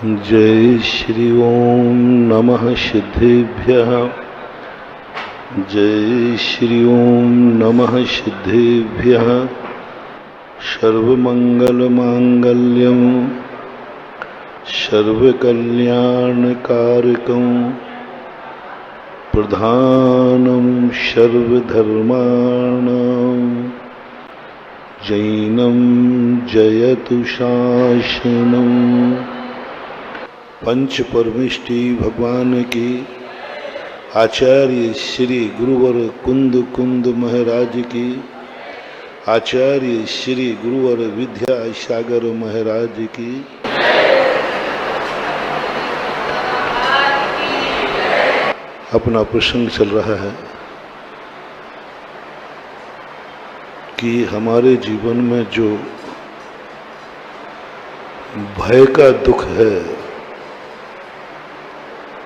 जय श्री ओम नमः सिद्धेभ्यः। जय श्री ओम नमः सिद्धेभ्यः। सर्वमंगलमांगल्यं सर्वकल्याणकारकं प्रधानं सर्वधर्माणां जैनं जयतु शासनम्। पंच परमेष्टि भगवान की, आचार्य श्री गुरुवर कुंद कुंद महाराज की, आचार्य श्री गुरुवर विद्या सागर महाराज की। अपना प्रसंग चल रहा है कि हमारे जीवन में जो भय का दुख है,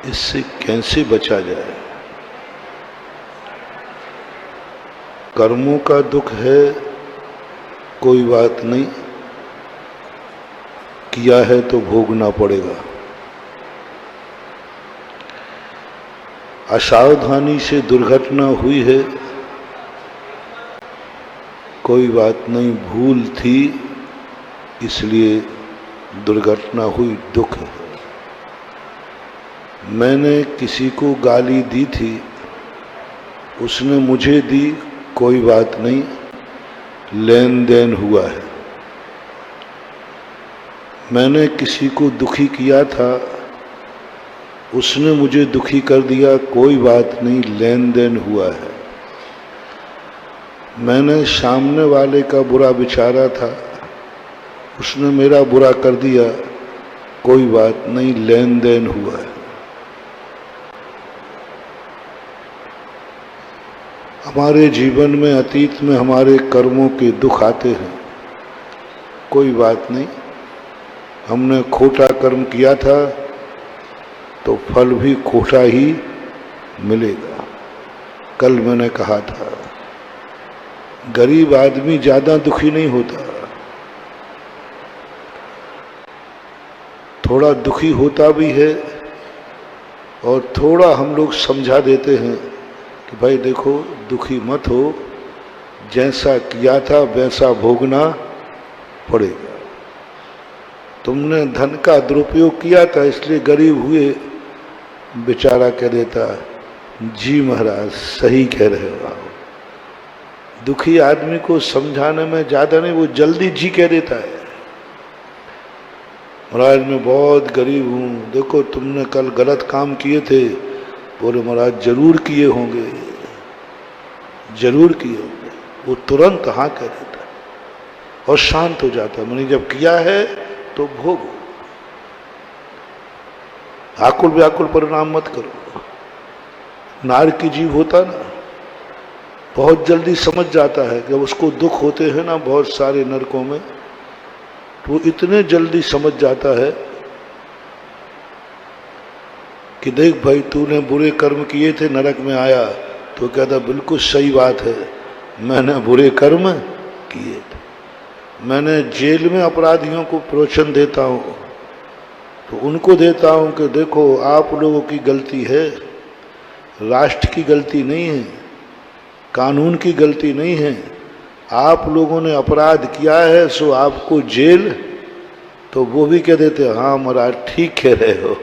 इससे कैसे बचा जाए। कर्मों का दुख है, कोई बात नहीं, किया है तो भोगना पड़ेगा। असावधानी से दुर्घटना हुई है, कोई बात नहीं, भूल थी इसलिए दुर्घटना हुई, दुख है। मैंने किसी को गाली दी थी, उसने मुझे दी, कोई बात नहीं, लेन देन हुआ है। मैंने किसी को दुखी किया था, उसने मुझे दुखी कर दिया, कोई बात नहीं, लेन देन हुआ है। मैंने सामने वाले का बुरा विचारा था, उसने मेरा बुरा कर दिया, कोई बात नहीं, लेन देन हुआ है। हमारे जीवन में अतीत में हमारे कर्मों के दुख आते हैं, कोई बात नहीं। हमने खोटा कर्म किया था तो फल भी खोटा ही मिलेगा। कल मैंने कहा था, गरीब आदमी ज्यादा दुखी नहीं होता, थोड़ा दुखी होता भी है और थोड़ा हम लोग समझा देते हैं कि भाई देखो, दुखी मत हो, जैसा किया था वैसा भोगना पड़ेगा। तुमने धन का दुरुपयोग किया था इसलिए गरीब हुए, बेचारा कह देता जी महाराज सही कह रहे हो आप। दुखी आदमी को समझाने में ज्यादा नहीं, वो जल्दी जी कह देता है, महाराज मैं बहुत गरीब हूँ, देखो तुमने कल गलत काम किए थे। बोले महाराज जरूर किए होंगे, जरूर किए होंगे। वो तुरंत हाँ कह देता है और शांत हो जाता है। मैंने जब किया है तो भोगो, आकुल व्याकुल परिणाम मत करो। नार की जीव होता ना, बहुत जल्दी समझ जाता है कि उसको दुख होते हैं ना बहुत सारे नरकों में, तो वो इतने जल्दी समझ जाता है कि देख भाई तूने बुरे कर्म किए थे, नरक में आया। तो कहता बिल्कुल सही बात है, मैंने बुरे कर्म किए थे। मैंने जेल में अपराधियों को प्रवचन देता हूँ तो उनको देता हूँ कि देखो आप लोगों की गलती है, राष्ट्र की गलती नहीं है, कानून की गलती नहीं है। आप लोगों ने अपराध किया है सो आपको जेल। तो वो भी कह देते हाँ महाराज ठीक कह रहे हो,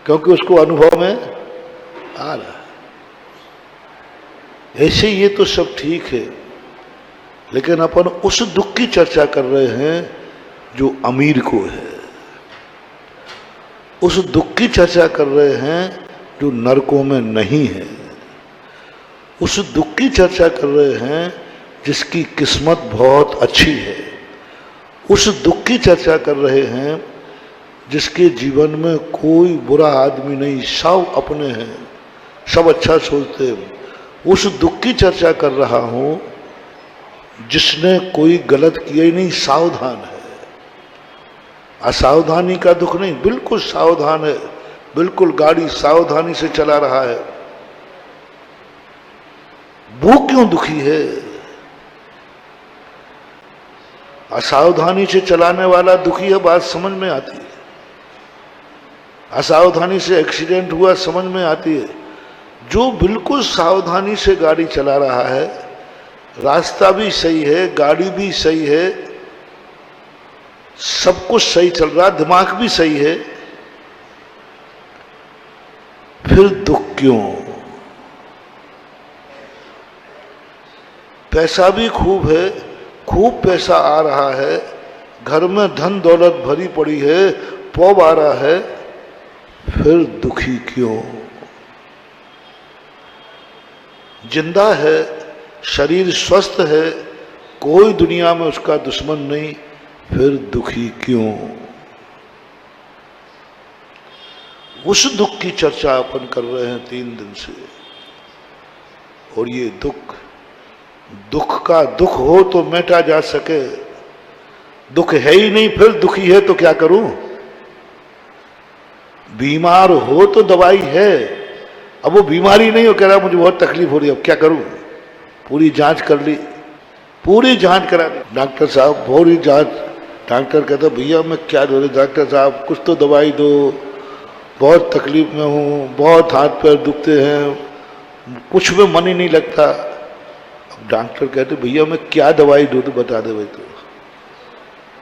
क्योंकि उसको अनुभव में आ रहा है। ऐसे ये तो सब ठीक है, लेकिन अपन उस दुख की चर्चा कर रहे हैं जो अमीर को है, उस दुख की चर्चा कर रहे हैं जो नरकों में नहीं है, उस दुख की चर्चा कर रहे हैं जिसकी किस्मत बहुत अच्छी है, उस दुख की चर्चा कर रहे हैं जिसके जीवन में कोई बुरा आदमी नहीं, सब अपने हैं, सब अच्छा सोचते हैं। उस दुख की चर्चा कर रहा हूं जिसने कोई गलत किया ही नहीं, सावधान है। असावधानी का दुख नहीं, बिल्कुल सावधान है, बिल्कुल गाड़ी सावधानी से चला रहा है। वो क्यों दुखी है? असावधानी से चलाने वाला दुखी है, बात समझ में आती है। असावधानी से एक्सीडेंट हुआ समझ में आती है। जो बिल्कुल सावधानी से गाड़ी चला रहा है, रास्ता भी सही है, गाड़ी भी सही है, सब कुछ सही चल रहा, दिमाग भी सही है, फिर दुख क्यों? पैसा भी खूब है, खूब पैसा आ रहा है, घर में धन दौलत भरी पड़ी है, पौब आ रहा है, फिर दुखी क्यों? जिंदा है, शरीर स्वस्थ है, कोई दुनिया में उसका दुश्मन नहीं, फिर दुखी क्यों? उस दुख की चर्चा अपन कर रहे हैं 3 दिन से। और ये दुख, दुख का दुख हो तो मिटा जा सके, दुख है ही नहीं, फिर दुखी है तो क्या करूं? बीमार हो तो दवाई है, अब वो बीमारी नहीं हो, कह रहा मुझे बहुत तकलीफ हो रही है, अब क्या करूं? पूरी जांच कर ली, पूरी जांच करा ली, डॉक्टर साहब पूरी जांच। डॉक्टर कहता भैया मैं क्या दो, डॉक्टर साहब कुछ तो दवाई दो, बहुत तकलीफ में हूँ, बहुत हाथ पैर दुखते हैं, कुछ में मन ही नहीं लगता। अब डॉक्टर कहते भैया मैं क्या दवाई दूँ, तो बता दे भाई,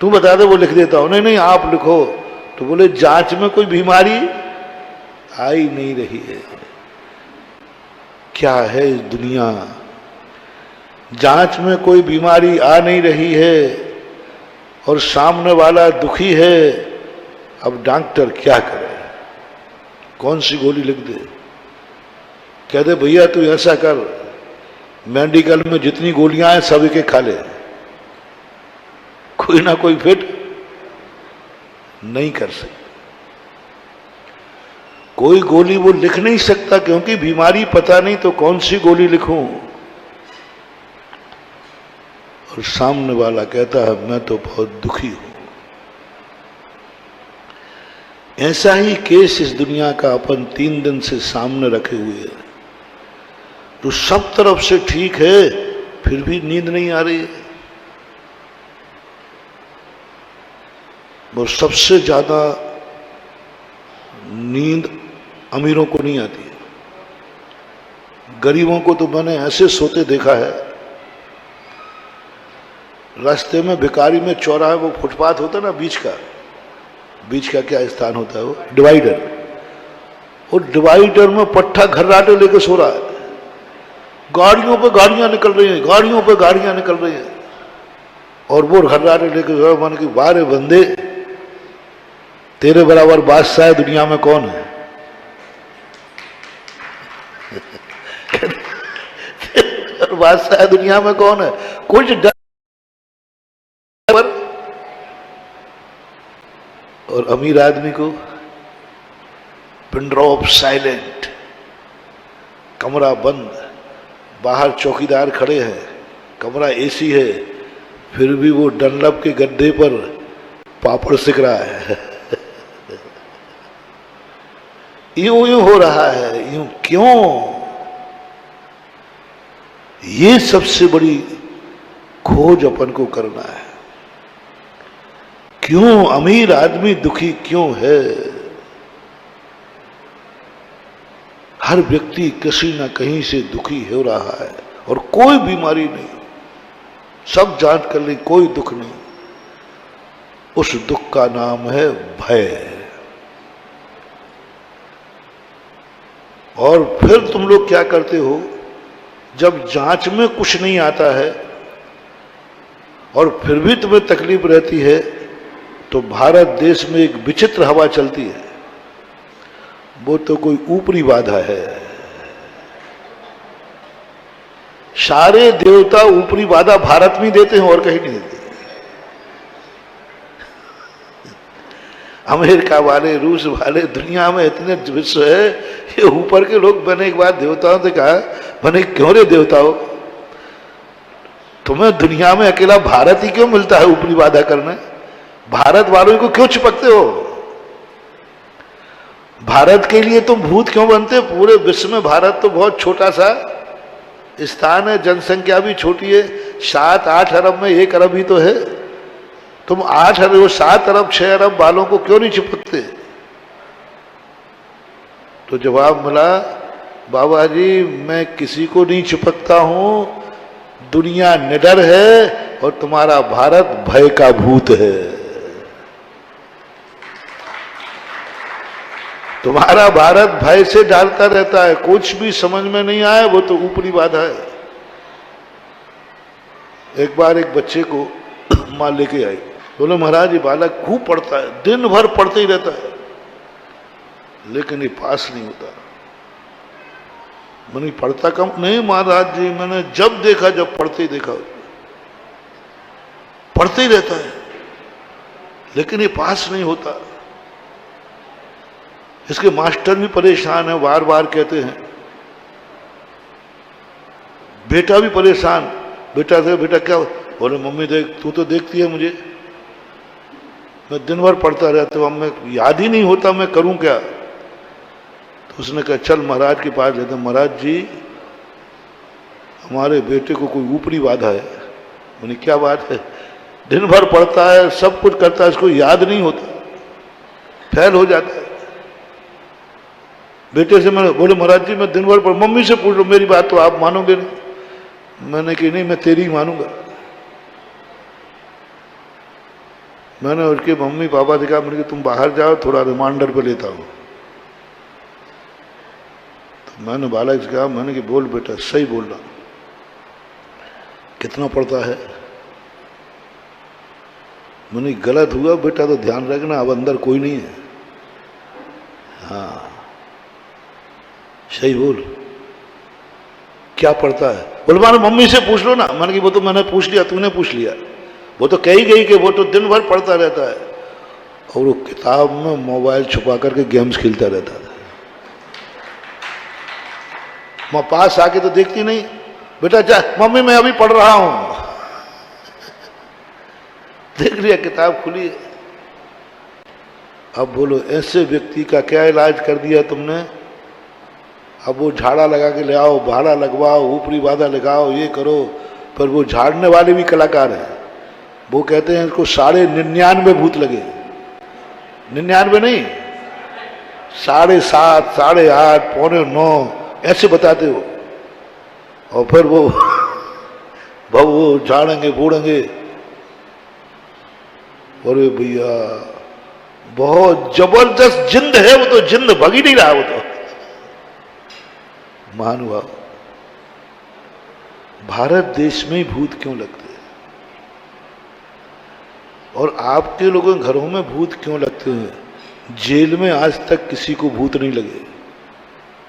तू बता दे, वो लिख देता हूँ। नहीं नहीं आप लिखो। तो बोले जांच में कोई बीमारी आ ही नहीं रही है। क्या है इस दुनिया, जांच में कोई बीमारी आ नहीं रही है और सामने वाला दुखी है। अब डॉक्टर क्या करे, कौन सी गोली लिख दे? कहते भैया तू ऐसा कर, मेडिकल में जितनी गोलियां हैं सभी के खा ले, कोई ना कोई फिट नहीं कर सकता। कोई गोली वो लिख नहीं सकता क्योंकि बीमारी पता नहीं, तो कौन सी गोली लिखूं? और सामने वाला कहता है मैं तो बहुत दुखी हूं। ऐसा ही केस इस दुनिया का अपन 3 दिन से सामने रखे हुए हैं। तो सब तरफ से ठीक है, फिर भी नींद नहीं आ रही है। वो सबसे ज्यादा नींद अमीरों को नहीं आती है। गरीबों को तो मैंने ऐसे सोते देखा है, रास्ते में भिखारी में चौराहे, वो फुटपाथ होता है ना बीच का क्या स्थान होता है, वो डिवाइडर, वो डिवाइडर में पट्टा घर्राटे लेके सो रहा है। गाड़ियों पे गाड़ियां निकल रही हैं, गाड़ियों पे गाड़ियां निकल रही हैं, और वो घर्राटे लेके सो रहा। मान की बारे बंदे, तेरे बराबर बादशाह दुनिया में कौन है? बादशाह दुनिया में कौन है? कुछ डर। और अमीर आदमी को पिन ड्रॉप साइलेंट, कमरा बंद, बाहर चौकीदार खड़े हैं, कमरा एसी है, फिर भी वो डनलप के गद्दे पर पापड़ सिक रहा है। यूं यूं हो रहा है, यूं क्यों? ये सबसे बड़ी खोज अपन को करना है। क्यों अमीर आदमी दुखी क्यों है? हर व्यक्ति किसी न कहीं से दुखी हो रहा है, और कोई बीमारी नहीं, सब जांच कर ली, कोई दुख नहीं। उस दुख का नाम है भय। और फिर तुम लोग क्या करते हो, जब जांच में कुछ नहीं आता है और फिर भी तुम्हें तकलीफ रहती है, तो भारत देश में एक विचित्र हवा चलती है, वो तो कोई ऊपरी बाधा है। सारे देवता ऊपरी बाधा भारत में देते हैं और कहीं नहीं देते। अमेरिका वाले, रूस वाले, दुनिया में इतने विश्व है, ये ऊपर के लोग मैंने एक बार देवताओं से कहा, मैंने क्यों रे देवताओं, तुम्हें दुनिया में अकेला भारत ही क्यों मिलता है ऊपरी बाधा करने? भारत वालों को क्यों चिपकते हो? भारत के लिए तुम भूत क्यों बनते? पूरे विश्व में भारत तो बहुत छोटा सा स्थान है, जनसंख्या भी छोटी है, 7-8 अरब में 1 अरब ही तो है। तुम 8 अरब, 7 अरब 6 अरब वालों को क्यों नहीं चिपकते? तो जवाब मिला, बाबा जी मैं किसी को नहीं चिपकता हूं, दुनिया निडर है और तुम्हारा भारत भय का भूत है। तुम्हारा भारत भय से डालता रहता है, कुछ भी समझ में नहीं आए वो तो ऊपरी बाधा है। एक बार एक बच्चे को मां लेके आई, बोले महाराज ये बालक खूब पढ़ता है, दिन भर पढ़ते ही रहता है, लेकिन ये पास नहीं होता। मैंने पढ़ता कम नहीं महाराज जी, मैंने जब देखा जब पढ़ते ही देखा, पढ़ते ही रहता है लेकिन ये पास नहीं होता। इसके मास्टर भी परेशान है, बार बार कहते हैं, बेटा भी परेशान, बेटा से बेटा क्या, बोले मम्मी देख तू तो देखती है मुझे, मैं दिन भर पढ़ता रहता हूं, मैं याद ही नहीं होता, मैं करूं क्या। तो उसने कहा चल महाराज के पास लेते। महाराज जी हमारे बेटे को कोई ऊपरी बाधा है। मैंने क्या बात है, दिन भर पढ़ता है, सब कुछ करता है, इसको याद नहीं होता, फेल हो जाता है। बेटे से मैंने बोले महाराज जी मैं दिन भर पढ़, मम्मी से पूछ लो, मेरी बात तो आप मानोगे नहीं। मैंने कि नहीं मैं तेरी ही मानूंगा। मैंने उसके मम्मी पापा से कहा, मैंने कि तुम बाहर जाओ, थोड़ा रिमाइंडर पे लेता हूं। तो मैंने बालक से कहा, मैंने कि बोल बेटा सही बोल रहा, कितना पढ़ता है। मैंने गलत हुआ बेटा तो ध्यान रखना, अब अंदर कोई नहीं है। हाँ सही बोल, क्या पढ़ता है। बोले मानो मम्मी से पूछ लो ना। मैंने कि वो तो मैंने पूछ लिया, तूने पूछ लिया, वो तो कही गई कि वो तो दिन भर पढ़ता रहता है और वो किताब में मोबाइल छुपा करके गेम्स खेलता रहता था। मैं पास आके तो देखती नहीं, बेटा जा मम्मी मैं अभी पढ़ रहा हूं। देख लिया किताब खुली है। अब बोलो ऐसे व्यक्ति का क्या इलाज कर दिया तुमने। अब वो झाड़ा लगा के ले आओ, भाड़ा लगवाओ, ऊपरी बाधा लगाओ, ये करो, पर वो झाड़ने वाले भी कलाकार हैं। वो कहते हैं इसको 99.5 भूत लगे, 99 नहीं, 7.5, 8.5, 8:45 ऐसे बताते हो। और फिर वो झाड़ेंगे बूढ़ेंगे। अरे भैया बहुत जबरदस्त जिंद है वो तो, जिंद भग ही नहीं रहा वो तो। महानुभाव भारत देश में ही भूत क्यों लगते हैं और आपके लोगों के घरों में भूत क्यों लगते हैं। जेल में आज तक किसी को भूत नहीं लगे।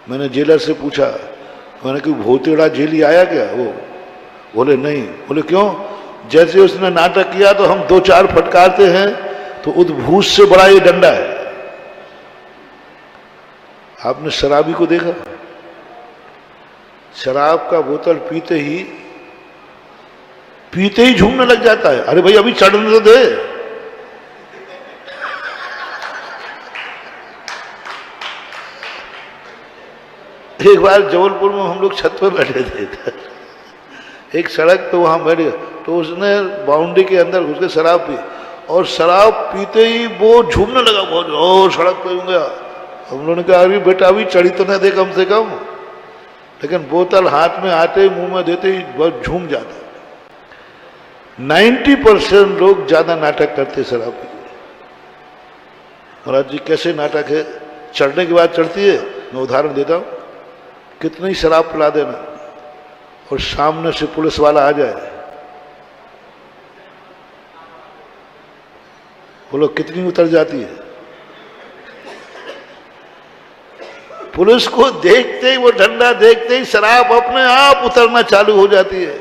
मैंने जेलर से पूछा, मैंने कि भूतेड़ा जेली आया क्या। वो बोले नहीं। बोले क्यों। जैसे उसने नाटक किया तो हम 2-4 फटकारते हैं तो उद्भूत से बड़ा ये डंडा है। आपने शराबी को देखा, शराब का बोतल पीते ही झूमने लग जाता है। अरे भाई अभी चढ़ने तो दे। एक बार जबलपुर में हम लोग छत पर बैठे थे, एक सड़क पे वहां बैठे, तो उसने बाउंड्री के अंदर घुस के शराब पी और शराब पीते ही वो झूमने लगा बहुत, ओ सड़क पे हो गया। हम लोगों ने कहा अभी बेटा अभी चढ़ी तो न दे कम से कम, लेकिन बोतल हाथ में आते ही मुंह में देते ही बहुत झूम जाता। 90% लोग ज्यादा नाटक करते शराब पी। महाराज जी कैसे नाटक है, चढ़ने के बाद चढ़ती है। मैं उदाहरण देता हूं, कितनी ही शराब पिला देना और सामने से पुलिस वाला आ जाए, बोलो कितनी उतर जाती है। पुलिस को देखते ही, वो डंडा देखते ही शराब अपने आप उतरना चालू हो जाती है।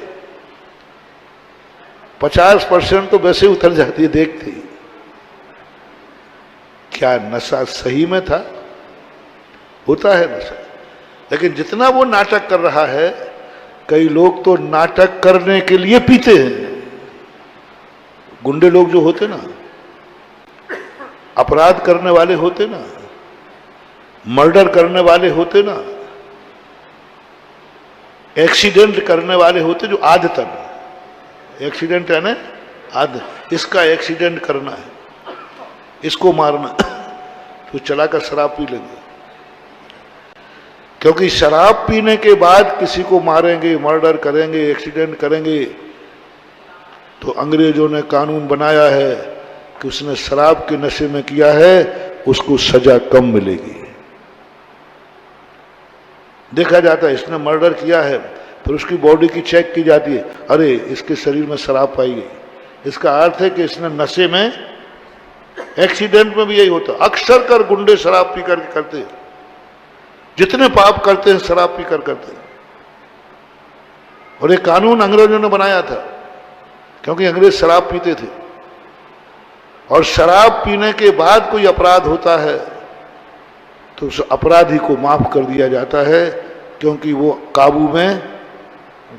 50% तो वैसे उतर जाती है देखते ही। क्या नशा सही में था। होता है नशा, लेकिन जितना वो नाटक कर रहा है, कई लोग तो नाटक करने के लिए पीते हैं। गुंडे लोग जो होते ना, अपराध करने वाले होते ना, मर्डर करने वाले होते ना, एक्सीडेंट करने वाले होते, जो आदतन, एक्सीडेंट है ना आदत, इसका एक्सीडेंट करना है, इसको मारना, तो चलाकर शराब पी लेंगे। क्योंकि शराब पीने के बाद किसी को मारेंगे, मर्डर करेंगे, एक्सीडेंट करेंगे, तो अंग्रेजों ने कानून बनाया है कि उसने शराब के नशे में किया है, उसको सजा कम मिलेगी। देखा जाता है इसने मर्डर किया है, फिर उसकी बॉडी की चेक की जाती है, अरे इसके शरीर में शराब पाई गई, इसका अर्थ है कि इसने नशे में, एक्सीडेंट में भी यही होता। अक्सर कर गुंडे शराब पी कर करते हैं, जितने पाप करते हैं शराब पी कर करते हैं। और ये कानून अंग्रेजों ने बनाया था, क्योंकि अंग्रेज शराब पीते थे, और शराब पीने के बाद कोई अपराध होता है तो उस अपराधी को माफ कर दिया जाता है, क्योंकि वो काबू में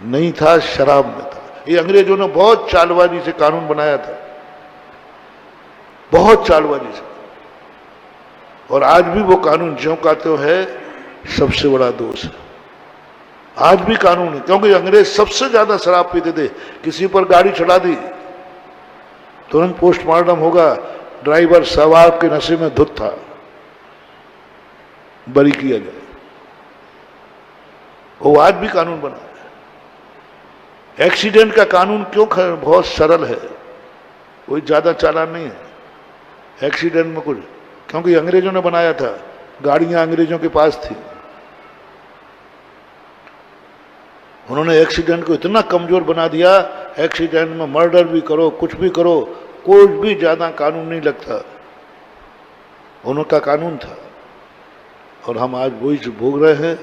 नहीं था, शराब में था। ये अंग्रेजों ने बहुत चालबाजी से कानून बनाया था, बहुत चालबाजी से, और आज भी वो कानून ज्यों का त्यों है, सबसे बड़ा दोष है। आज भी कानून है, क्योंकि अंग्रेज सबसे ज्यादा शराब पीते थे। किसी पर गाड़ी चढ़ा दी, तुरंत पोस्टमार्टम होगा, ड्राइवर शराब के नशे में धुत था, बरी किया जाए। वो आज भी कानून बना है। एक्सीडेंट का कानून क्यों बहुत सरल है, कोई ज्यादा चालान नहीं है एक्सीडेंट में कुछ, क्योंकि अंग्रेजों ने बनाया था, गाड़ियां अंग्रेजों के पास थी। उन्होंने एक्सीडेंट को इतना कमजोर बना दिया, एक्सीडेंट में मर्डर भी करो, कुछ भी करो, कोई भी ज्यादा कानून नहीं लगता, उनका कानून था। और हम आज वही भोग रहे हैं।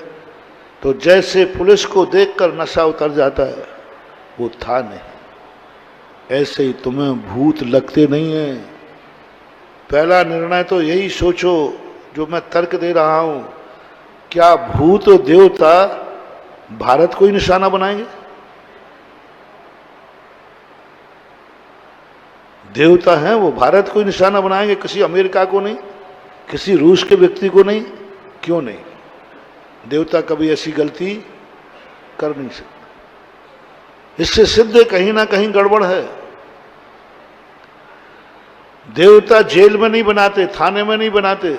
तो जैसे पुलिस को देखकर नशा उतर जाता है, वो था नहीं, ऐसे ही तुम्हें भूत लगते नहीं है। पहला निर्णय तो यही सोचो जो मैं तर्क दे रहा हूं, क्या भूत देवता भारत को ही निशाना बनाएंगे? देवता हैं वो भारत को ही निशाना बनाएंगे, किसी अमेरिका को नहीं, किसी रूस के व्यक्ति को नहीं। क्यों नहीं? देवता कभी ऐसी गलती कर नहीं सकता। इससे सिद्ध है कहीं ना कहीं गड़बड़ है। देवता जेल में नहीं बनाते, थाने में नहीं बनाते,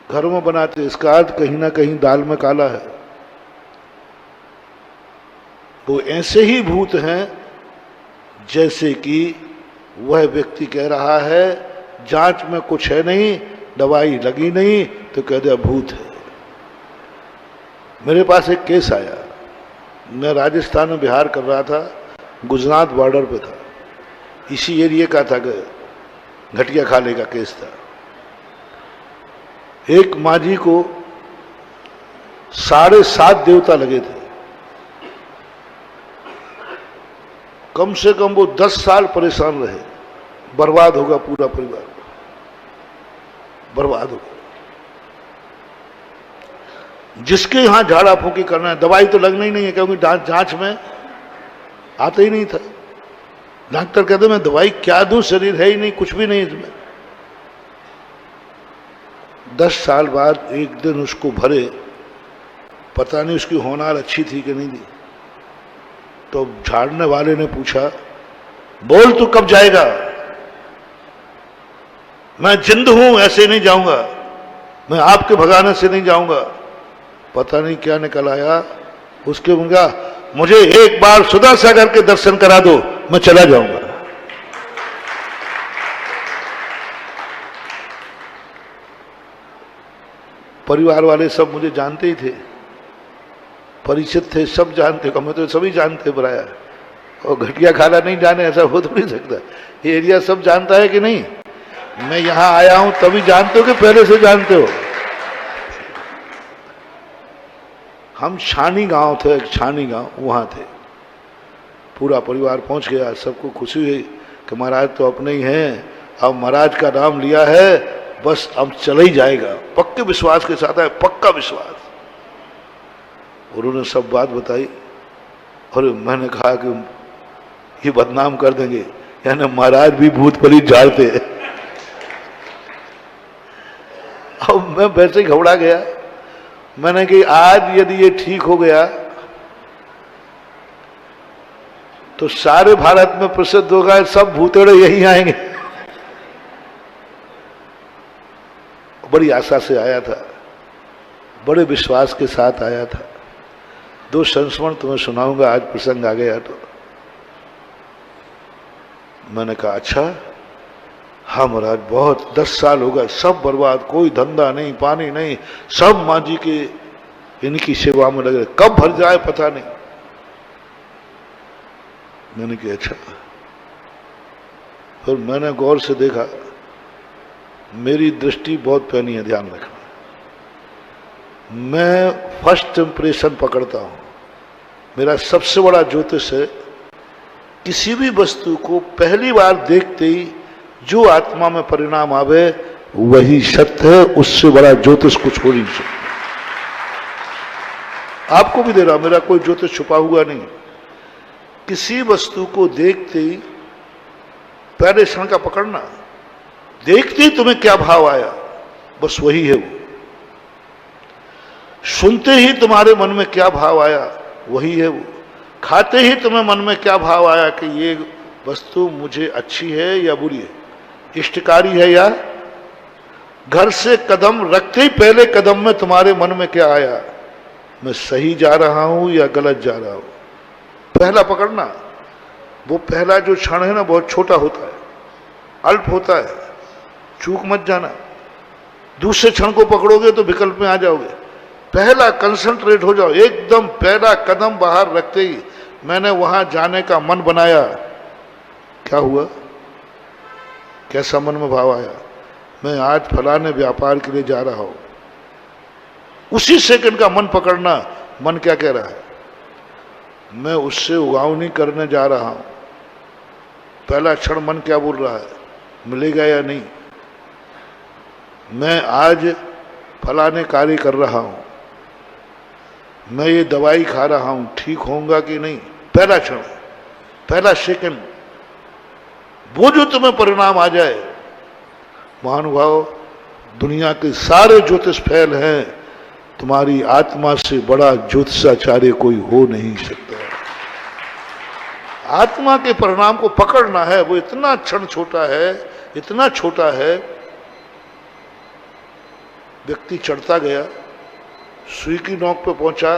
घरों में बनाते। इसका अर्थ कहीं ना कहीं दाल में काला है। वो ऐसे ही भूत हैं जैसे कि वह व्यक्ति कह रहा है जांच में कुछ है नहीं, दवाई लगी नहीं, तो कह दिया भूत है। मेरे पास एक केस आया, मैं राजस्थान में बिहार कर रहा था, गुजरात बॉर्डर पे था, इसी एरिया का था, घटिया खाले का केस था। एक माझी को 7.5 देवता लगे थे। कम से कम वो 10 साल परेशान रहे। बर्बाद होगा पूरा परिवार, बर्बाद होगा। जिसके यहां झाड़ा फूंकी करना है, दवाई तो लगना ही नहीं है, क्योंकि जांच में आता ही नहीं था। डॉक्टर कहते मैं दवाई क्या दूं, शरीर है ही नहीं, कुछ भी नहीं इसमें। 10 साल बाद एक दिन उसको भरे, पता नहीं उसकी होनार अच्छी थी कि नहीं थी, तो झाड़ने वाले ने पूछा, बोल तू कब जाएगा? मैं जिंद हूं, ऐसे नहीं जाऊंगा, मैं आपके भगाने से नहीं जाऊंगा। पता नहीं क्या निकल आया उसके मुंगा, मुझे एक बार सुधा सागर के दर्शन करा दो, मैं चला जाऊंगा। परिवार वाले सब मुझे जानते ही थे, परिचित थे, सब जानते, हमें तो सभी जानते पराया। और घटिया खाला नहीं जाने ऐसा हो तो नहीं सकता। ये एरिया सब जानता है कि नहीं? मैं यहां आया हूं तभी जानते हो कि पहले से जानते हो? हम छानी गांव थे, एक छानी गांव, वहां थे। पूरा परिवार पहुंच गया, सबको खुशी हुई कि महाराज तो अपने ही हैं, अब महाराज का नाम लिया है, बस अब चला ही जाएगा। पक्के विश्वास के साथ है, पक्का विश्वास। उन्होंने सब बात बताई और मैंने कहा कि ये बदनाम कर देंगे, यानी महाराज भी भूत प्रेत झाड़ते। अब मैं वैसे ही घबरा गया। मैंने कि आज यदि ये ठीक हो गया तो सारे भारत में प्रसिद्ध होगा, सब भूतेड़े यही आएंगे। बड़ी आशा से आया था, बड़े विश्वास के साथ आया था। 2 संस्मरण तुम्हें सुनाऊंगा, आज प्रसंग आ गया तो। मैंने कहा अच्छा। हाँ महाराज, बहुत 10 साल हो गए, सब बर्बाद, कोई धंधा नहीं, पानी नहीं, सब माँ जी के इनकी सेवा में लगे, कब भर जाए पता नहीं। मैंने कहा अच्छा। फिर मैंने गौर से देखा, मेरी दृष्टि बहुत पैनी है, ध्यान रखना। मैं फर्स्ट इंप्रेशन पकड़ता हूं। मेरा सबसे बड़ा ज्योतिष है, किसी भी वस्तु को पहली बार देखते ही जो आत्मा में परिणाम आवे वही सत्य है, उससे बड़ा ज्योतिष कुछ हो नहीं सकता। आपको भी दे रहा, मेरा कोई ज्योतिष छुपा हुआ नहीं। किसी वस्तु को देखते ही पहले क्षण का पकड़ना, देखते ही तुम्हें क्या भाव आया बस वही है वो। सुनते ही तुम्हारे मन में क्या भाव आया वही है वो। खाते ही तुम्हें मन में क्या भाव आया कि ये वस्तु मुझे अच्छी है या बुरी है, इष्टकारी है या। घर से कदम रखते ही पहले कदम में तुम्हारे मन में क्या आया, मैं सही जा रहा हूं या गलत जा रहा हूं। पहला पकड़ना, वो पहला जो क्षण है ना बहुत छोटा होता है, अल्प होता है, चूक मत जाना। दूसरे क्षण को पकड़ोगे तो विकल्प में आ जाओगे। पहला कंसंट्रेट हो जाओ, एकदम पहला कदम बाहर रखते ही मैंने वहां जाने का मन बनाया, क्या हुआ, कैसा मन में भाव आया, मैं आज फलाने व्यापार के लिए जा रहा हूं। उसी सेकंड का मन पकड़ना, मन क्या कह रहा है, मैं उससे उगावनी करने जा रहा हूं। पहला क्षण मन क्या बोल रहा है, मिलेगा या नहीं, मैं आज फलाने कार्य कर रहा हूं, मैं ये दवाई खा रहा हूं, ठीक होऊंगा कि नहीं। पहला क्षण, पहला सेकंड, वो जो तुम्हें परिणाम आ जाए, महानुभाव दुनिया के सारे ज्योतिष फैल हैं, तुम्हारी आत्मा से बड़ा ज्योतिषाचार्य कोई हो नहीं सकता। आत्मा के परिणाम को पकड़ना है, वो इतना क्षण छोटा है, इतना छोटा है। व्यक्ति चढ़ता गया, सुई की नोक पे पहुंचा,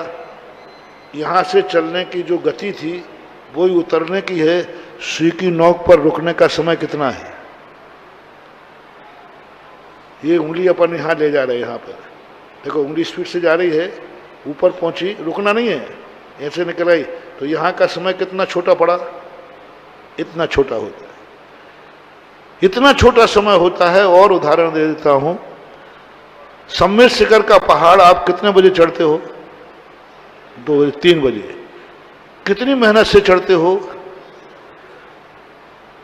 यहां से चलने की जो गति थी वो ही उतरने की है। सुई की नोक पर रुकने का समय कितना है, ये उंगली अपन यहां ले जा रहे हैं, यहां पर देखो उंगली स्पीड से जा रही है, ऊपर पहुंची, रुकना नहीं है, ऐसे निकल आई, तो यहां का समय कितना छोटा पड़ा, इतना छोटा होता है, इतना छोटा समय होता है। और उदाहरण दे देता हूं, सम्मेद शिखर का पहाड़ आप कितने बजे चढ़ते हो, 2 बजे 3 बजे, कितनी मेहनत से चढ़ते हो,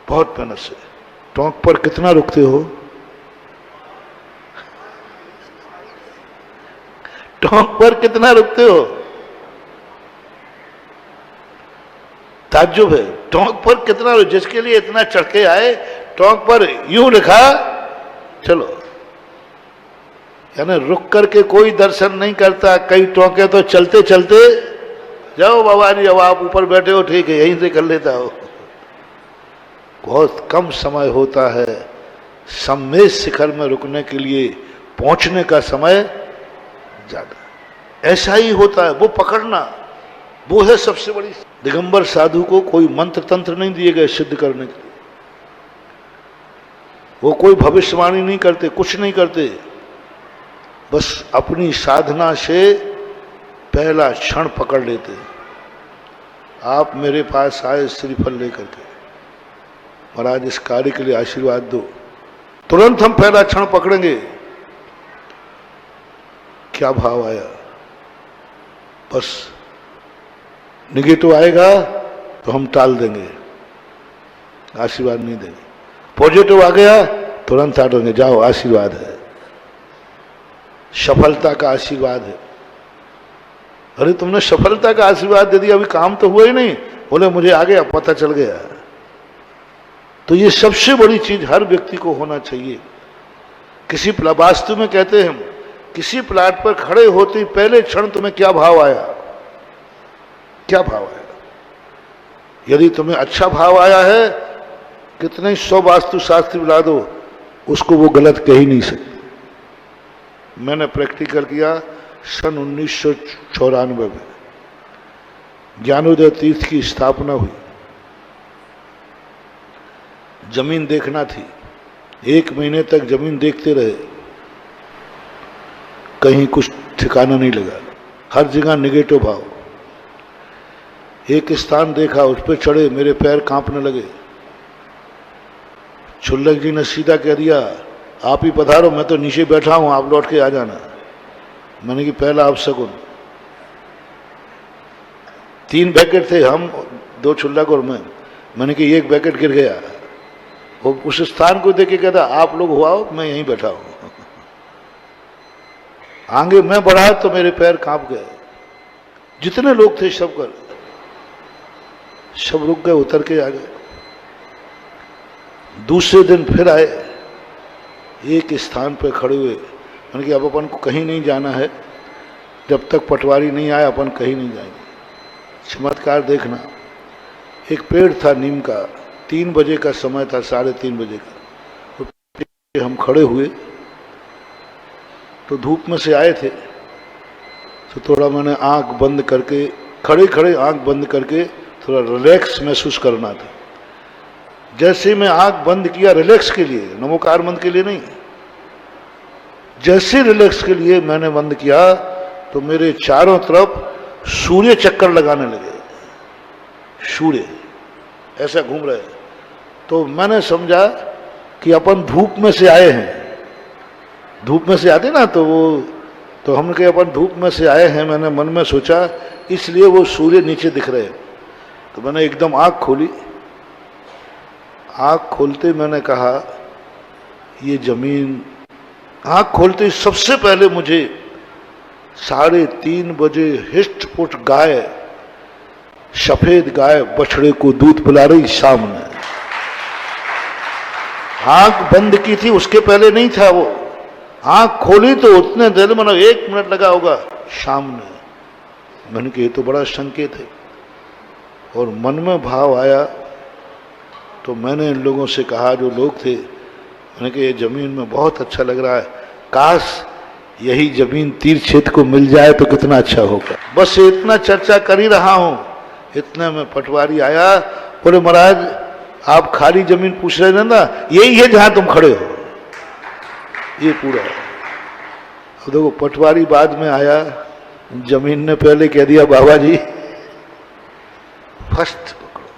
बहुत मेहनत से। टोंक पर कितना रुकते हो, टोंक पर कितना रुकते हो, ताज्जुब है, टोंक पर कितना, जिसके लिए इतना चढ़ के आए, टोंक पर यूं लिखा चलो, यानी रुक करके कोई दर्शन नहीं करता। कई टोंके तो चलते चलते जाओ बाबा जी, अब आप ऊपर बैठे हो, ठीक है यहीं से कर लेता हो। बहुत कम समय होता है सम्मेद शिखर में रुकने के लिए, पहुंचने का समय ज्यादा। ऐसा ही होता है, वो पकड़ना, वो है सबसे बड़ी। दिगंबर साधु को कोई मंत्र तंत्र नहीं दिए गए सिद्ध करने के लिए, वो कोई भविष्यवाणी नहीं करते, कुछ नहीं करते, बस अपनी साधना से पहला क्षण पकड़ लेते। आप मेरे पास आए श्रीफल लेकर के, महाराज इस कार्य के लिए आशीर्वाद दो, तुरंत हम पहला क्षण पकड़ेंगे, क्या भाव आया, बस निगेटिव आएगा तो हम टाल देंगे, आशीर्वाद नहीं देंगे। पॉजिटिव आ गया तुरंत हटेंगे, जाओ आशीर्वाद है, सफलता का आशीर्वाद है। अरे तुमने सफलता का आशीर्वाद दे दिया, अभी काम तो हुआ ही नहीं, बोले मुझे आ गया, पता चल गया। तो ये सबसे बड़ी चीज हर व्यक्ति को होना चाहिए। किसी वास्तु में कहते हैं, किसी प्लाट पर खड़े होते ही पहले क्षण तुम्हें क्या भाव आया, क्या भाव आया। यदि तुम्हें अच्छा भाव आया है, कितने 100 वास्तु शास्त्री बुला दो, उसको वो गलत कह ही नहीं सकते। मैंने प्रैक्टिकल किया, सन 1994 में ज्ञानोदय तीर्थ की स्थापना हुई। जमीन देखना थी, 1 महीने तक जमीन देखते रहे, कहीं कुछ ठिकाना नहीं लगा, हर जगह निगेटिव भाव। एक स्थान देखा, उस पर चढ़े, मेरे पैर कांपने लगे। छुल्लक जी ने सीधा कह दिया, आप ही पधारो, मैं तो नीचे बैठा हूं, आप लौट के आ जाना। मैंने कि पहला अपशकुन। 3 बैकेट थे, हम 2 छुल्लक और मैंने कि 1 बैकेट गिर गया। वो उस स्थान को देख के कहता, आप लोग हुआ हो, मैं यहीं बैठा हूं। आगे मैं बढ़ा तो मेरे पैर कांप गए। जितने लोग थे सब रुक गए, उतर के आ गए। दूसरे दिन फिर आए, एक स्थान पर खड़े हुए। मैंने कि अब अपन को कहीं नहीं जाना है, जब तक पटवारी नहीं आया अपन कहीं नहीं जाएंगे। चमत्कार देखना, एक पेड़ था नीम का, 3 बजे का समय था, 3:30 बजे का। तो हम खड़े हुए तो धूप में से आए थे, तो थोड़ा मैंने आंख बंद करके, खड़े खड़े आंख बंद करके थोड़ा रिलैक्स महसूस करना था। जैसे मैं आंख बंद किया रिलैक्स के लिए, नमोकार मंत्र के लिए नहीं, जैसे रिलैक्स के लिए मैंने बंद किया तो मेरे चारों तरफ सूर्य चक्कर लगाने लगे। सूर्य ऐसा घूम रहे। तो मैंने समझा कि अपन धूप में से आए हैं। धूप में से आते ना, तो हमने कहा अपन धूप में से आए हैं। मैंने मन में सोचा, इसलिए वो सूर्य नीचे दिख रहे। तो मैंने एकदम आंख खोली। आंख खोलते मैंने कहा, ये जमीन, आंख खोलते सबसे पहले मुझे 3:30 बजे हिष्ट-पुष्ट गाय, सफेद गाय बछड़े को दूध पिला रही सामने। आंख बंद की थी, उसके पहले नहीं था वो। आंख खोली तो उतने देर में 1 मिनट लगा होगा, सामने। मैंने कहा ये तो बड़ा संकेत है। और मन में भाव आया तो मैंने इन लोगों से कहा, जो लोग थे, मैंने कहा ये जमीन में बहुत अच्छा लग रहा है, काश यही जमीन तीर्थ क्षेत्र को मिल जाए तो कितना अच्छा होगा। बस इतना चर्चा कर ही रहा हूं, इतने में पटवारी आया। बोले महाराज आप खाली जमीन पूछ रहे थे ना, यही है जहां तुम खड़े हो, ये पूरा। अब देखो पटवारी बाद में आया, जमीन ने पहले कह दिया, बाबा जी फर्स्ट पकड़ो,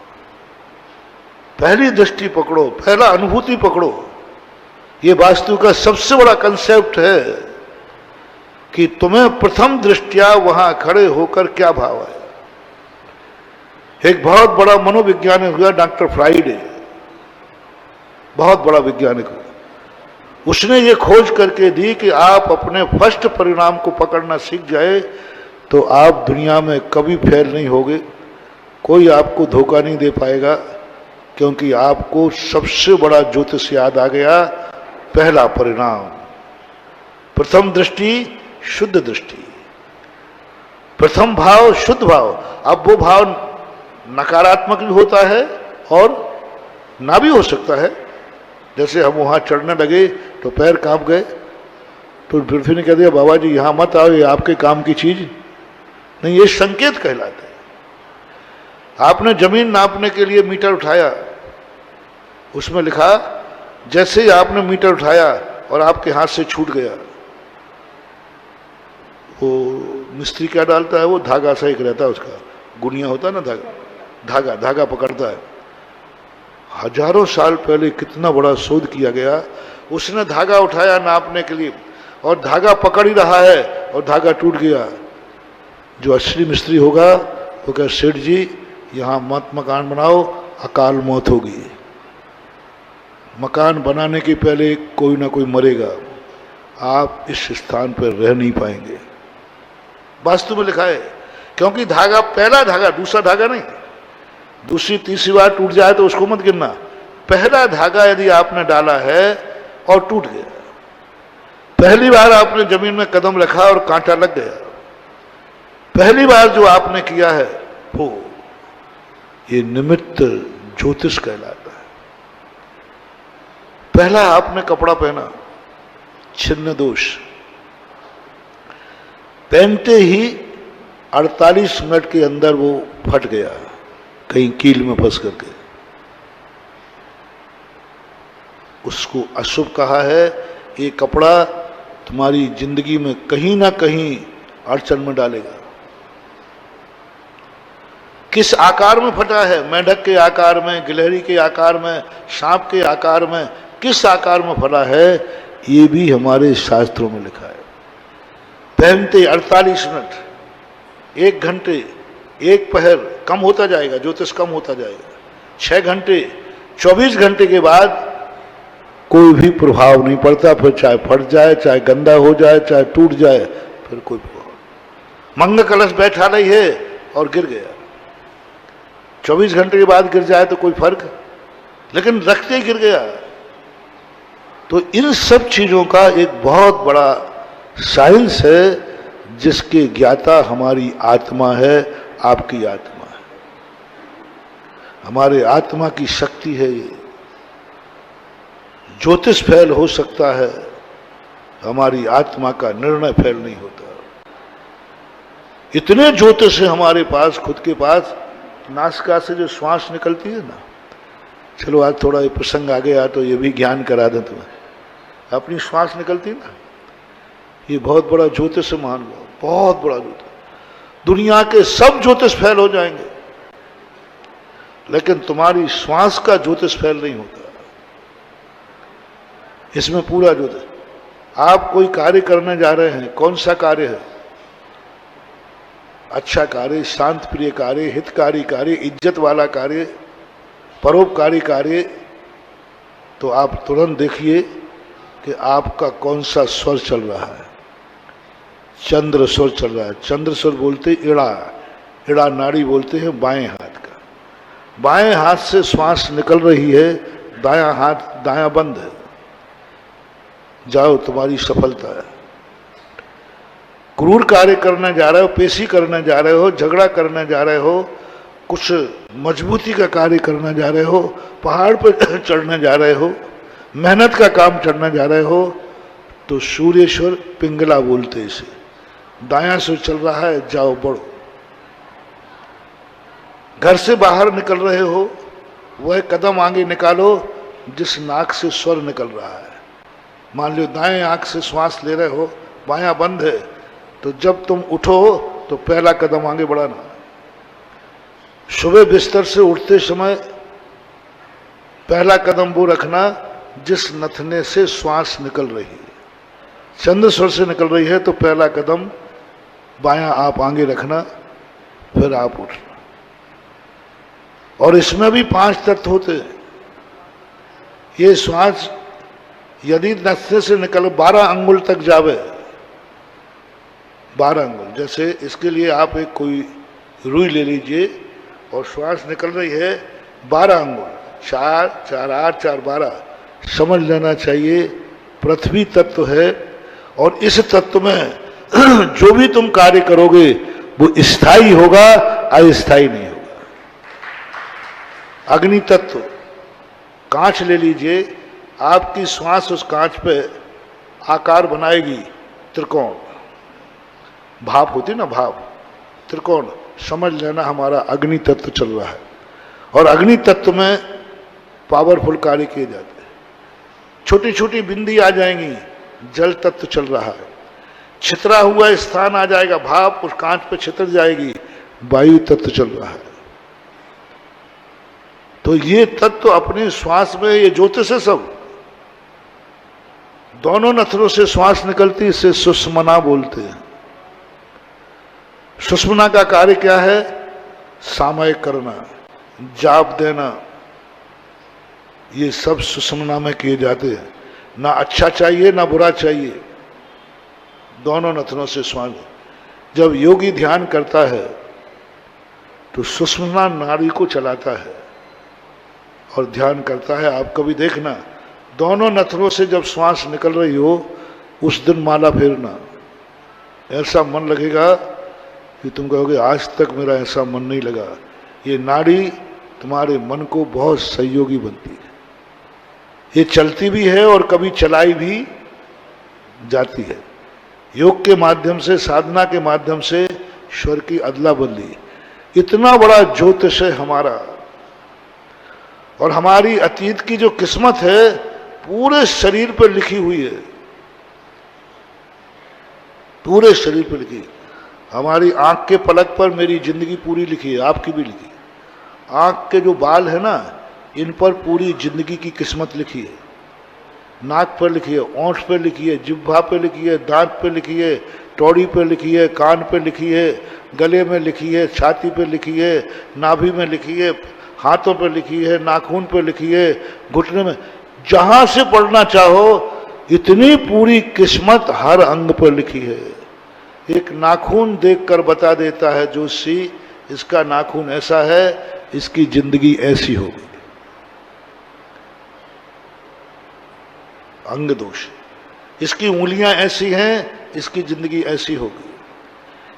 पहली दृष्टि पकड़ो, पहला अनुभूति पकड़ो। ये वास्तु का सबसे बड़ा कंसेप्ट है कि तुम्हें प्रथम दृष्टिया वहां खड़े होकर क्या भाव है। एक बहुत बड़ा मनोवैज्ञानिक हुआ डॉक्टर फ्राइडे, बहुत बड़ा वैज्ञानिक हुआ। उसने ये खोज करके दी कि आप अपने फर्स्ट परिणाम को पकड़ना सीख जाए तो आप दुनिया में कभी फेल नहीं होगे, कोई आपको धोखा नहीं दे पाएगा, क्योंकि आपको सबसे बड़ा ज्योतिष याद आ गया, पहला परिणाम। प्रथम दृष्टि शुद्ध दृष्टि, प्रथम भाव शुद्ध भाव। अब वो भाव नकारात्मक भी होता है और ना भी हो सकता है। जैसे हम वहां चढ़ने लगे तो पैर कांप गए, तो पृथ्वी ने कह दिया, बाबा जी यहां मत आओ, ये आपके काम की चीज नहीं, ये संकेत कहलाता है। आपने जमीन नापने के लिए मीटर उठाया, उसमें लिखा, जैसे ही आपने मीटर उठाया और आपके हाथ से छूट गया, वो मिस्त्री क्या डालता है, वो धागा सा एक रहता है, उसका गुनिया होता है ना, धागा पकड़ता है। हजारों साल पहले कितना बड़ा शोध किया गया। उसने धागा उठाया नापने के लिए और धागा पकड़ ही रहा है और धागा टूट गया। जो असली मिस्त्री होगा वो कहे, सेठ जी यहाँ मत मकान बनाओ, अकाल मौत होगी। मकान बनाने के पहले कोई ना कोई मरेगा, आप इस स्थान पर रह नहीं पाएंगे। वास्तु में लिखा है, क्योंकि धागा, पहला धागा, दूसरा धागा नहीं। दूसरी तीसरी बार टूट जाए तो उसको मत गिनना। पहला धागा यदि आपने डाला है और टूट गया, पहली बार आपने जमीन में कदम रखा और कांटा लग गया, पहली बार जो आपने किया है वो ये निमित्त ज्योतिष कहलाता है। पहला आपने कपड़ा पहना, छिन्न दोष। पहनते ही 48 मिनट के अंदर वो फट गया, कहीं कील में फंस करके। उसको अशुभ कहा है। ये कपड़ा तुम्हारी जिंदगी में कहीं ना कहीं अड़चन में डालेगा। किस आकार में फटा है? मेंढक के आकार में, गिलहरी के आकार में, सांप के आकार में, किस आकार में फटा है ये भी हमारे शास्त्रों में लिखा है। पहनते 48 मिनट, 1 घंटे, 1 पहर कम होता जाएगा, ज्योतिष कम होता जाएगा। 6 घंटे, 24 घंटे के बाद कोई भी प्रभाव नहीं पड़ता। फिर चाहे फट जाए, चाहे गंदा हो जाए, चाहे टूट जाए, फिर कोई प्रभाव। मंगल कलश बैठा नहीं है और गिर गया, 24 घंटे के बाद गिर जाए तो कोई फर्क, लेकिन रखते ही गिर गया। तो इन सब चीजों का एक बहुत बड़ा साइंस है, जिसके ज्ञाता हमारी आत्मा है, आपकी आत्मा है, हमारे आत्मा की शक्ति है। ये ज्योतिष फेल हो सकता है, हमारी आत्मा का निर्णय फेल नहीं होता। इतने ज्योतिष है हमारे पास, खुद के पास। नासिका से जो श्वास निकलती है ना, चलो आज थोड़ा ये प्रसंग आ गया तो ये भी ज्ञान करा दें तुम्हें। अपनी श्वास निकलती है ना, ये बहुत बड़ा ज्योतिष मान लो, बहुत बड़ा ज्योतिष। दुनिया के सब ज्योतिष फेल हो जाएंगे, लेकिन तुम्हारी श्वास का ज्योतिष फेल नहीं होता। इसमें पूरा ज्योतिष। आप कोई कार्य करने जा रहे हैं, कौन सा कार्य है? अच्छा कार्य, शांत प्रिय कार्य, हितकारी कार्य, इज्जत वाला कार्य, परोपकारी कार्य, तो आप तुरंत देखिए कि आपका कौन सा स्वर चल रहा है। चंद्र स्वर चल रहा है। चंद्र स्वर बोलते इड़ा, इड़ा नाड़ी बोलते हैं बाएं हाथ का। बाएं हाथ से श्वास निकल रही है, दायां हाथ दायां बंद है। जाओ, तुम्हारी सफलता है। क्रूर कार्य करने जा रहे हो, पेशी करने जा रहे हो, झगड़ा करने जा रहे हो, कुछ मजबूती का कार्य करने जा रहे हो, पहाड़ पर चढ़ने जा रहे हो, मेहनत का काम करने जा रहे हो, तो सूर्येश्वर पिंगला बोलते इसे। दायां से चल रहा है, जाओ बढ़ो। घर से बाहर निकल रहे हो, वह कदम आगे निकालो जिस नाक से स्वर निकल रहा है। मान लो दाएं आंख से श्वास ले रहे हो, बायां बंद है, तो जब तुम उठो तो पहला कदम आगे बढ़ाना। सुबह बिस्तर से उठते समय पहला कदम वो रखना जिस नथने से श्वास निकल रही है। चंद्र स्वर से निकल रही है तो पहला कदम बायां आप आगे रखना, फिर आप उठना। और इसमें भी 5 तत्व होते हैं। ये श्वास यदि नथने से निकल 12 अंगुल तक जावे, 12 अंगुल, जैसे इसके लिए आप एक कोई रुई ले लीजिए और श्वास निकल रही है 12 अंगुल, 4, 4, 8, 4, 12। समझ लेना चाहिए पृथ्वी तत्व है, और इस तत्व में जो भी तुम कार्य करोगे वो स्थायी होगा, अस्थायी नहीं होगा। अग्नि तत्व, कांच ले लीजिए, आपकी श्वास उस कांच पे आकार बनाएगी त्रिकोण। भाप होती ना, भाप, त्रिकोण। समझ लेना हमारा अग्नि तत्व चल रहा है, और अग्नि तत्व में पावरफुल कार्य किए जाते हैं। छोटी छोटी बिंदी आ जाएंगी, जल तत्व चल रहा है। छितरा हुआ स्थान आ जाएगा, भाप उस कांच पे छितर जाएगी, वायु तत्व चल रहा है। तो ये तत्व अपने श्वास में, ये ज्योतिष है सब। दोनों नथनों से श्वास निकलती, इसे सुषमना बोलते हैं। सुषमना का कार्य क्या है? सामयिक करना, जाप देना, ये सब सुषमना में किए जाते हैं। ना अच्छा चाहिए ना बुरा चाहिए, दोनों नथनों से श्वास। जब योगी ध्यान करता है तो सुषमना नाड़ी को चलाता है और ध्यान करता है। आप कभी देखना, दोनों नथनों से जब श्वास निकल रही हो उस दिन माला फेरना, ऐसा मन लगेगा कि तुम कहोगे आज तक मेरा ऐसा मन नहीं लगा। ये नाड़ी तुम्हारे मन को बहुत सहयोगी बनती है। ये चलती भी है और कभी चलाई भी जाती है। योग के माध्यम से, साधना के माध्यम से ईश्वर की अदला बदली। इतना बड़ा ज्योतिष है हमारा, और हमारी अतीत की जो किस्मत है पूरे शरीर पर लिखी हुई है, पूरे शरीर पर लिखी। हमारी आंख के पलक पर मेरी जिंदगी पूरी लिखी है, आपकी भी लिखी है। आंख के जो बाल है ना, इन पर पूरी जिंदगी की किस्मत लिखी है। नाक पर लिखी है, ओंठ पर लिखी है, जिह्वा पे लिखी है, दांत पे लिखी है, टौड़ी पे लिखी है, कान पे लिखी है, गले में लिखी है, छाती पे लिखी है, नाभि में लिखी है, हाथों पे लिखी है, नाखून पे लिखी है, घुटने में, जहां से पढ़ना चाहो इतनी पूरी किस्मत हर अंग पर लिखी है। एक नाखून देखकर बता देता है जोशी, इसका नाखून ऐसा है, इसकी जिंदगी ऐसी होगी। अंग दोष। इसकी उंगलियां ऐसी हैं, इसकी जिंदगी ऐसी होगी।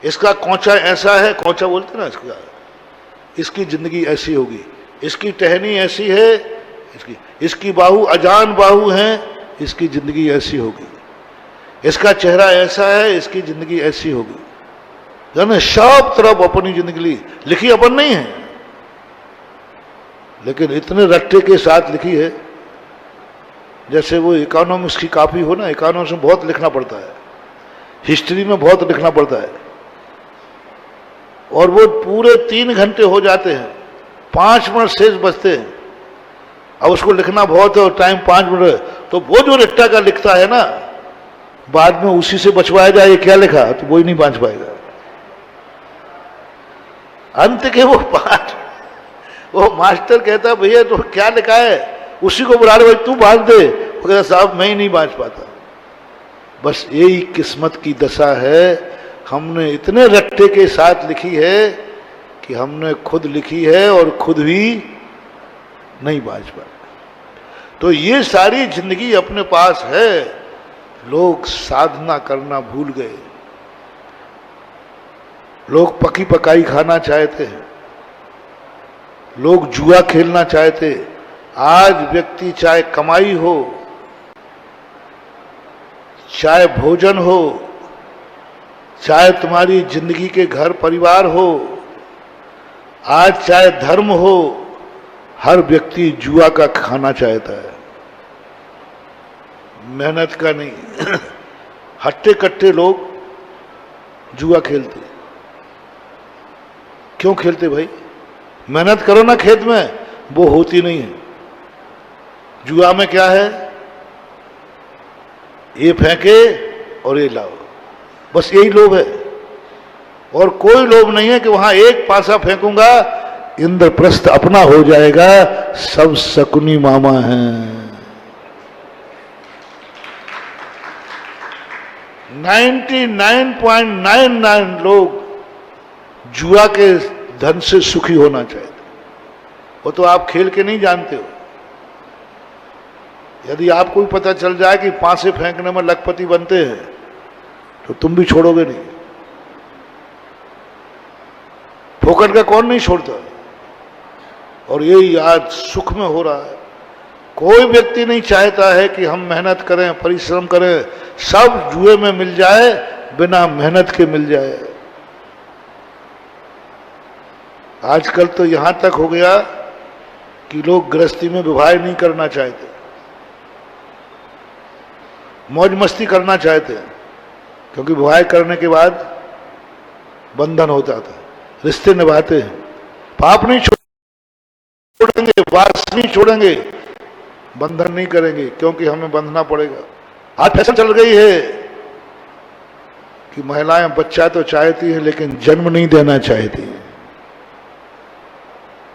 इसका कोंचा ऐसा है, कोंचा बोलते ना इसका, इसकी जिंदगी ऐसी होगी। इसकी टहनी ऐसी है, इसकी बाहु अजान बाहु है, इसकी जिंदगी ऐसी होगी। इसका चेहरा ऐसा है, इसकी जिंदगी ऐसी होगी। जाने सब तरफ अपनी जिंदगी लिखी अपन नहीं है, लेकिन इतने रट्टे के साथ लिखी है। जैसे वो इकोनॉमिक्स की कॉपी हो ना, इकोनॉमिक्स में बहुत लिखना पड़ता है, हिस्ट्री में बहुत लिखना पड़ता है, और वो पूरे 3 घंटे हो जाते हैं, 5 मिनट शेष बचते हैं। अब उसको लिखना बहुत है और टाइम 5 मिनट है, तो वो जो रट्टा का लिखता है ना, बाद में उसी से बचवाया जाए ये क्या लिखा, तो वो ही नहीं बांच पाएगा। अंत के वो मास्टर कहता है भैया तो क्या लिखा है, उसी को बुला रहे, भाई तू बांध दे। वो कहता साहब मैं ही नहीं बांच पाता। बस यही किस्मत की दशा है, हमने इतने रट्टे के साथ लिखी है कि हमने खुद लिखी है और खुद भी नहीं बांच पाए। तो ये सारी जिंदगी अपने पास है, लोग साधना करना भूल गए। लोग पकी पकाई खाना चाहते हैं, लोग जुआ खेलना चाहते। आज व्यक्ति चाहे कमाई हो, चाहे भोजन हो, चाहे तुम्हारी जिंदगी के घर परिवार हो, आज चाहे धर्म हो, हर व्यक्ति जुआ का खाना चाहता है, मेहनत का नहीं। हट्टे कट्टे लोग जुआ खेलते। क्यों खेलते भाई? मेहनत करो ना खेत में, वो होती नहीं है। जुआ में क्या है, ये फेंके और ये लाओ, बस यही लोभ है, और कोई लोभ नहीं है कि वहां एक पासा फेंकूंगा इंद्रप्रस्थ अपना हो जाएगा। सब शकुनी मामा हैं। 99.99 लोग जुआ के धन से सुखी होना चाहते। वो तो आप खेल के नहीं जानते हो। यदि आपको भी पता चल जाए कि पांसे फेंकने में लखपति बनते हैं, तो तुम भी छोड़ोगे नहीं। फोकट का कौन नहीं छोड़ता, और यही आज सुख में हो रहा है। कोई व्यक्ति नहीं चाहता है कि हम मेहनत करें, परिश्रम करें, सब जुए में मिल जाए, बिना मेहनत के मिल जाए। आजकल तो यहां तक हो गया कि लोग गृहस्थी में विवाह नहीं करना चाहते, मौज मस्ती करना चाहते हैं, क्योंकि विवाह करने के बाद बंधन हो जाता है, रिश्ते निभाते हैं। पाप नहीं छोड़ेंगे, वास नहीं छोड़ेंगे, बंधन नहीं करेंगे, क्योंकि हमें बंधना पड़ेगा। आज फैशन चल गई है कि महिलाएं बच्चा तो चाहती हैं, लेकिन जन्म नहीं देना चाहती हैं।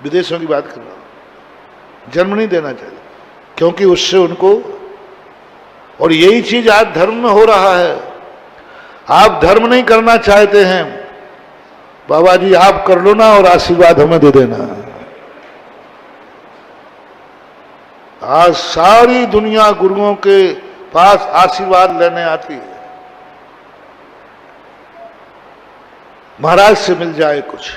विदेशों की बात कर रहा हूं, जन्म नहीं देना चाहती, क्योंकि उससे उनको, और यही चीज आज धर्म में हो रहा है। आप धर्म नहीं करना चाहते हैं, बाबा जी आप कर लो ना और आशीर्वाद हमें दे देना। आज सारी दुनिया गुरुओं के पास आशीर्वाद लेने आती है। महाराज से मिल जाए कुछ,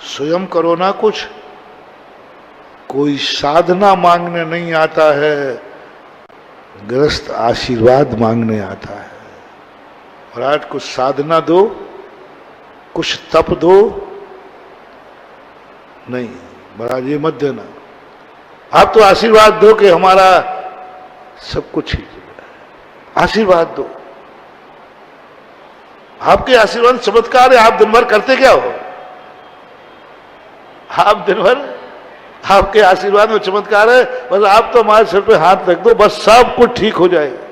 स्वयं करो ना कुछ। कोई साधना मांगने नहीं आता है, गृहस्थ आशीर्वाद मांगने आता है। महाराज कुछ साधना दो, कुछ तप दो। नहीं महाराज ये मत देना, आप तो आशीर्वाद दो कि हमारा सब कुछ ही आशीर्वाद दो। आपके आशीर्वाद चमत्कार है, आप दिन भर करते क्या हो? आप दिन भर, आपके आशीर्वाद में चमत्कार है, बस आप तो हमारे सिर पे हाथ रख दो, बस सब कुछ ठीक हो जाएगा।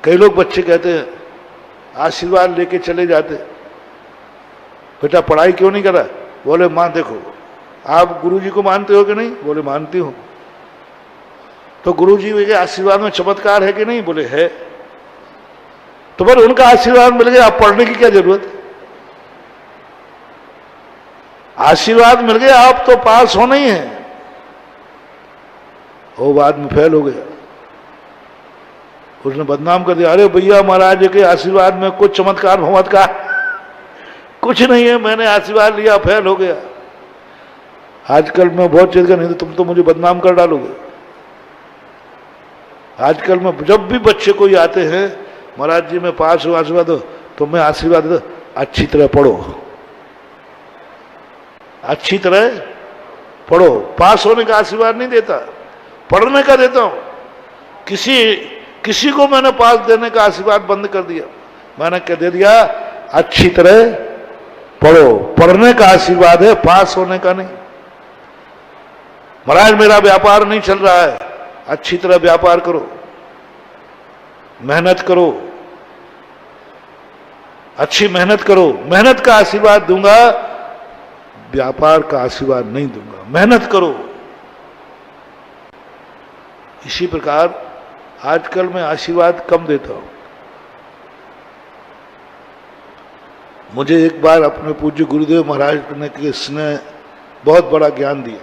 कई लोग बच्चे कहते हैं, आशीर्वाद लेके चले जाते, बेटा पढ़ाई क्यों नहीं करा? बोले मां देखो, आप गुरुजी को मानते हो कि नहीं? बोले मानती हूं। तो गुरुजी के आशीर्वाद में चमत्कार है कि नहीं? बोले है। तो फिर उनका आशीर्वाद मिल गया, आप पढ़ने की क्या जरूरत है? आशीर्वाद मिल गया, आप तो पास होना ही है, वो बाद में फेल हो गया, उसने बदनाम कर दिया। अरे भैया महाराज के आशीर्वाद में कुछ चमत्कार भमत का कुछ नहीं है, मैंने आशीर्वाद लिया, फेल हो गया। आजकल मैं बहुत चीज का, नहीं तो तुम तो मुझे बदनाम कर डालोगे। आजकल में जब भी बच्चे कोई आते हैं, महाराज जी मैं पास हूं, आशीर्वाद दो, तो मैं आशीर्वाद दो, अच्छी तरह पढ़ो, अच्छी तरह पढ़ो। पास होने का आशीर्वाद नहीं देता, पढ़ने का देता हूं। किसी को मैंने पास देने का आशीर्वाद बंद कर दिया, मैंने क्या दे दिया? अच्छी तरह पढ़ो, पढ़ने का आशीर्वाद है, पास होने का नहीं। महाराज मेरा व्यापार नहीं चल रहा है, अच्छी तरह व्यापार करो, मेहनत करो, अच्छी मेहनत करो, मेहनत का आशीर्वाद दूंगा, व्यापार का आशीर्वाद नहीं दूंगा। मेहनत करो। इसी प्रकार आजकल मैं आशीर्वाद कम देता हूं। मुझे एक बार अपने पूज्य गुरुदेव महाराज ने किसने बहुत बड़ा ज्ञान दिया।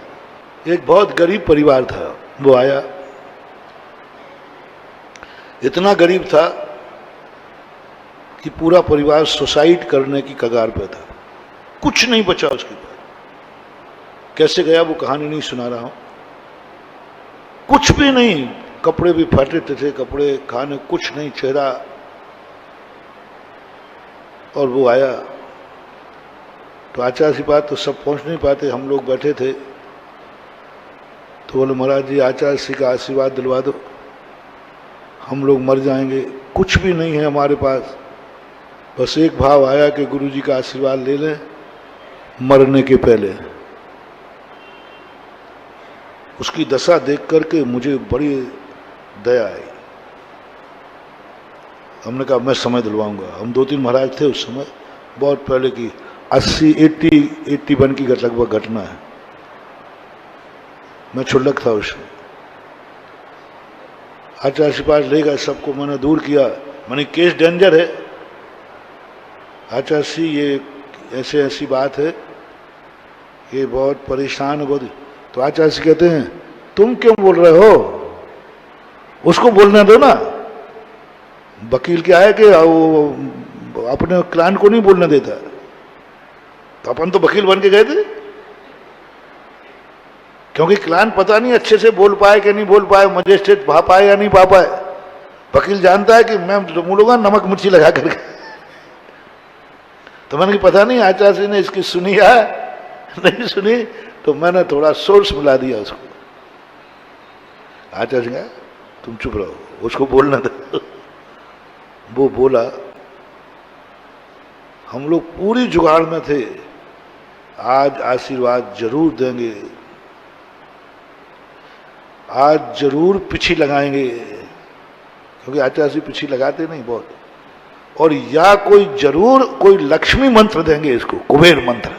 एक बहुत गरीब परिवार था, वो आया, इतना गरीब था कि पूरा परिवार सुसाइड करने की कगार पे था, कुछ नहीं बचा उसके पास। कैसे गया वो कहानी नहीं सुना रहा हूं, कुछ भी नहीं, कपड़े भी फटे थे, कपड़े खाने कुछ नहीं, चेहरा। और वो आया तो आचार्य सी बात तो सब पहुंच नहीं पाते, हम लोग बैठे थे, तो बोले महाराज जी आचार्य सी का आशीर्वाद दिलवा दो, हम लोग मर जाएंगे, कुछ भी नहीं है हमारे पास, बस एक भाव आया कि गुरु जी का आशीर्वाद ले लें मरने के पहले। उसकी दशा देख करके मुझे बड़ी दया आई। हमने कहा मैं समय दिलवाऊंगा। हम 2-3 महाराज थे उस समय, बहुत पहले की 81 की लगभग घटना है। मैं छुल्लक था उसमें। आचार्य के पास ले गए, सबको मैंने दूर किया, मैंने केस डेंजर है आचार्य जी, ये ऐसे ऐसी बात है, ये बहुत परेशान है बहुत। तो आचार्य जी कहते हैं तुम क्यों बोल रहे हो, उसको बोलने दो ना। वकील क्या है कि वो अपने क्लाइंट को नहीं बोलने देता, तो अपन तो वकील बन के गए थे, क्योंकि क्लाइंट पता नहीं अच्छे से बोल पाए कि नहीं बोल पाए, मजिस्ट्रेट भा पाए या नहीं भा पाए। वकील जानता है कि मैं बोलूंगा नमक मिर्ची लगा करके। तो मैंने पता नहीं आचार्य ने इसकी सुनी है नहीं सुनी, तो मैंने थोड़ा सोर्स मिला दिया उसको। आचार्य कहा तुम चुप रहो, उसको बोलना दो। वो बोला, हम लोग पूरी जुगाड़ में थे, आज आशीर्वाद जरूर देंगे, आज जरूर पिछी लगाएंगे, क्योंकि आचार्य जी पिछी लगाते नहीं बहुत, और या कोई जरूर कोई लक्ष्मी मंत्र देंगे इसको, कुबेर मंत्र,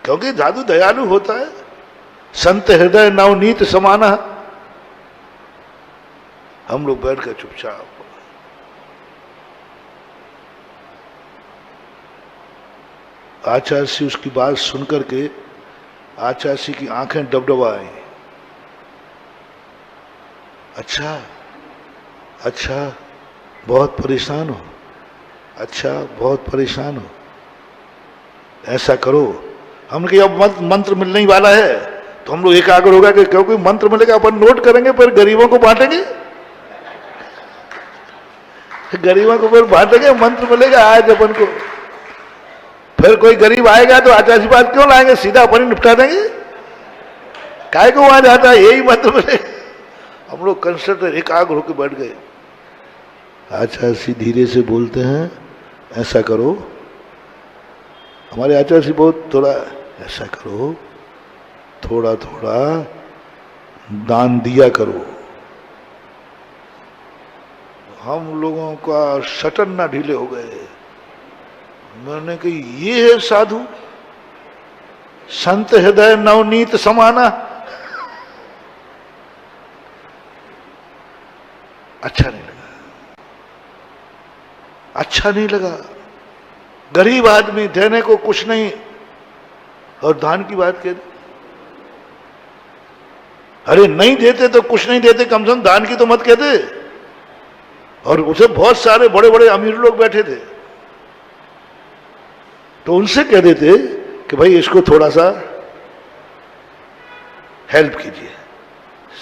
क्योंकि जादू दयालु होता है। संत हृदय नवनीत समाना। हम लोग बैठ कर चुपचाप, आचार्य जी उसकी बात सुनकर के आचार्य जी की आंखें डबडबा आई। अच्छा अच्छा, बहुत परेशान हो, अच्छा बहुत परेशान हो, ऐसा करो। हमने कहा अब मंत्र मिलने ही वाला है, तो हम लोग एकाग्र होगा कि क्योंकि मंत्र मिलेगा अपन नोट करेंगे, फिर गरीबों को बांटेंगे। गरीबों को फिर बांटेंगे, मंत्र मिलेगा आज अपन को। फिर कोई गरीब आएगा तो आचार्यवाद क्यों लाएंगे, सीधा अपन ही निपटा देंगे। काय को वहां जाता है, यही मंत्र मिलेगा। हम लोग कंसंट्रेट एकाग्र होकर बैठ गए। आचार्य जी धीरे से बोलते हैं, ऐसा करो। हमारे आचार्य जी बहुत थोड़ा, ऐसा करो, थोड़ा थोड़ा दान दिया करो। हम लोगों का शटन ना ढीले हो गए। मैंने कहा ये है साधु, संत हृदय नवनीत समाना। अच्छा नहीं लगा, अच्छा नहीं लगा। गरीब आदमी, देने को कुछ नहीं, और दान की बात कह दी। अरे नहीं देते तो कुछ नहीं देते, कम से कम दान की तो मत कहते। और उसे बहुत सारे बड़े बड़े अमीर लोग बैठे थे, तो उनसे कह देते कि भाई इसको थोड़ा सा हेल्प कीजिए,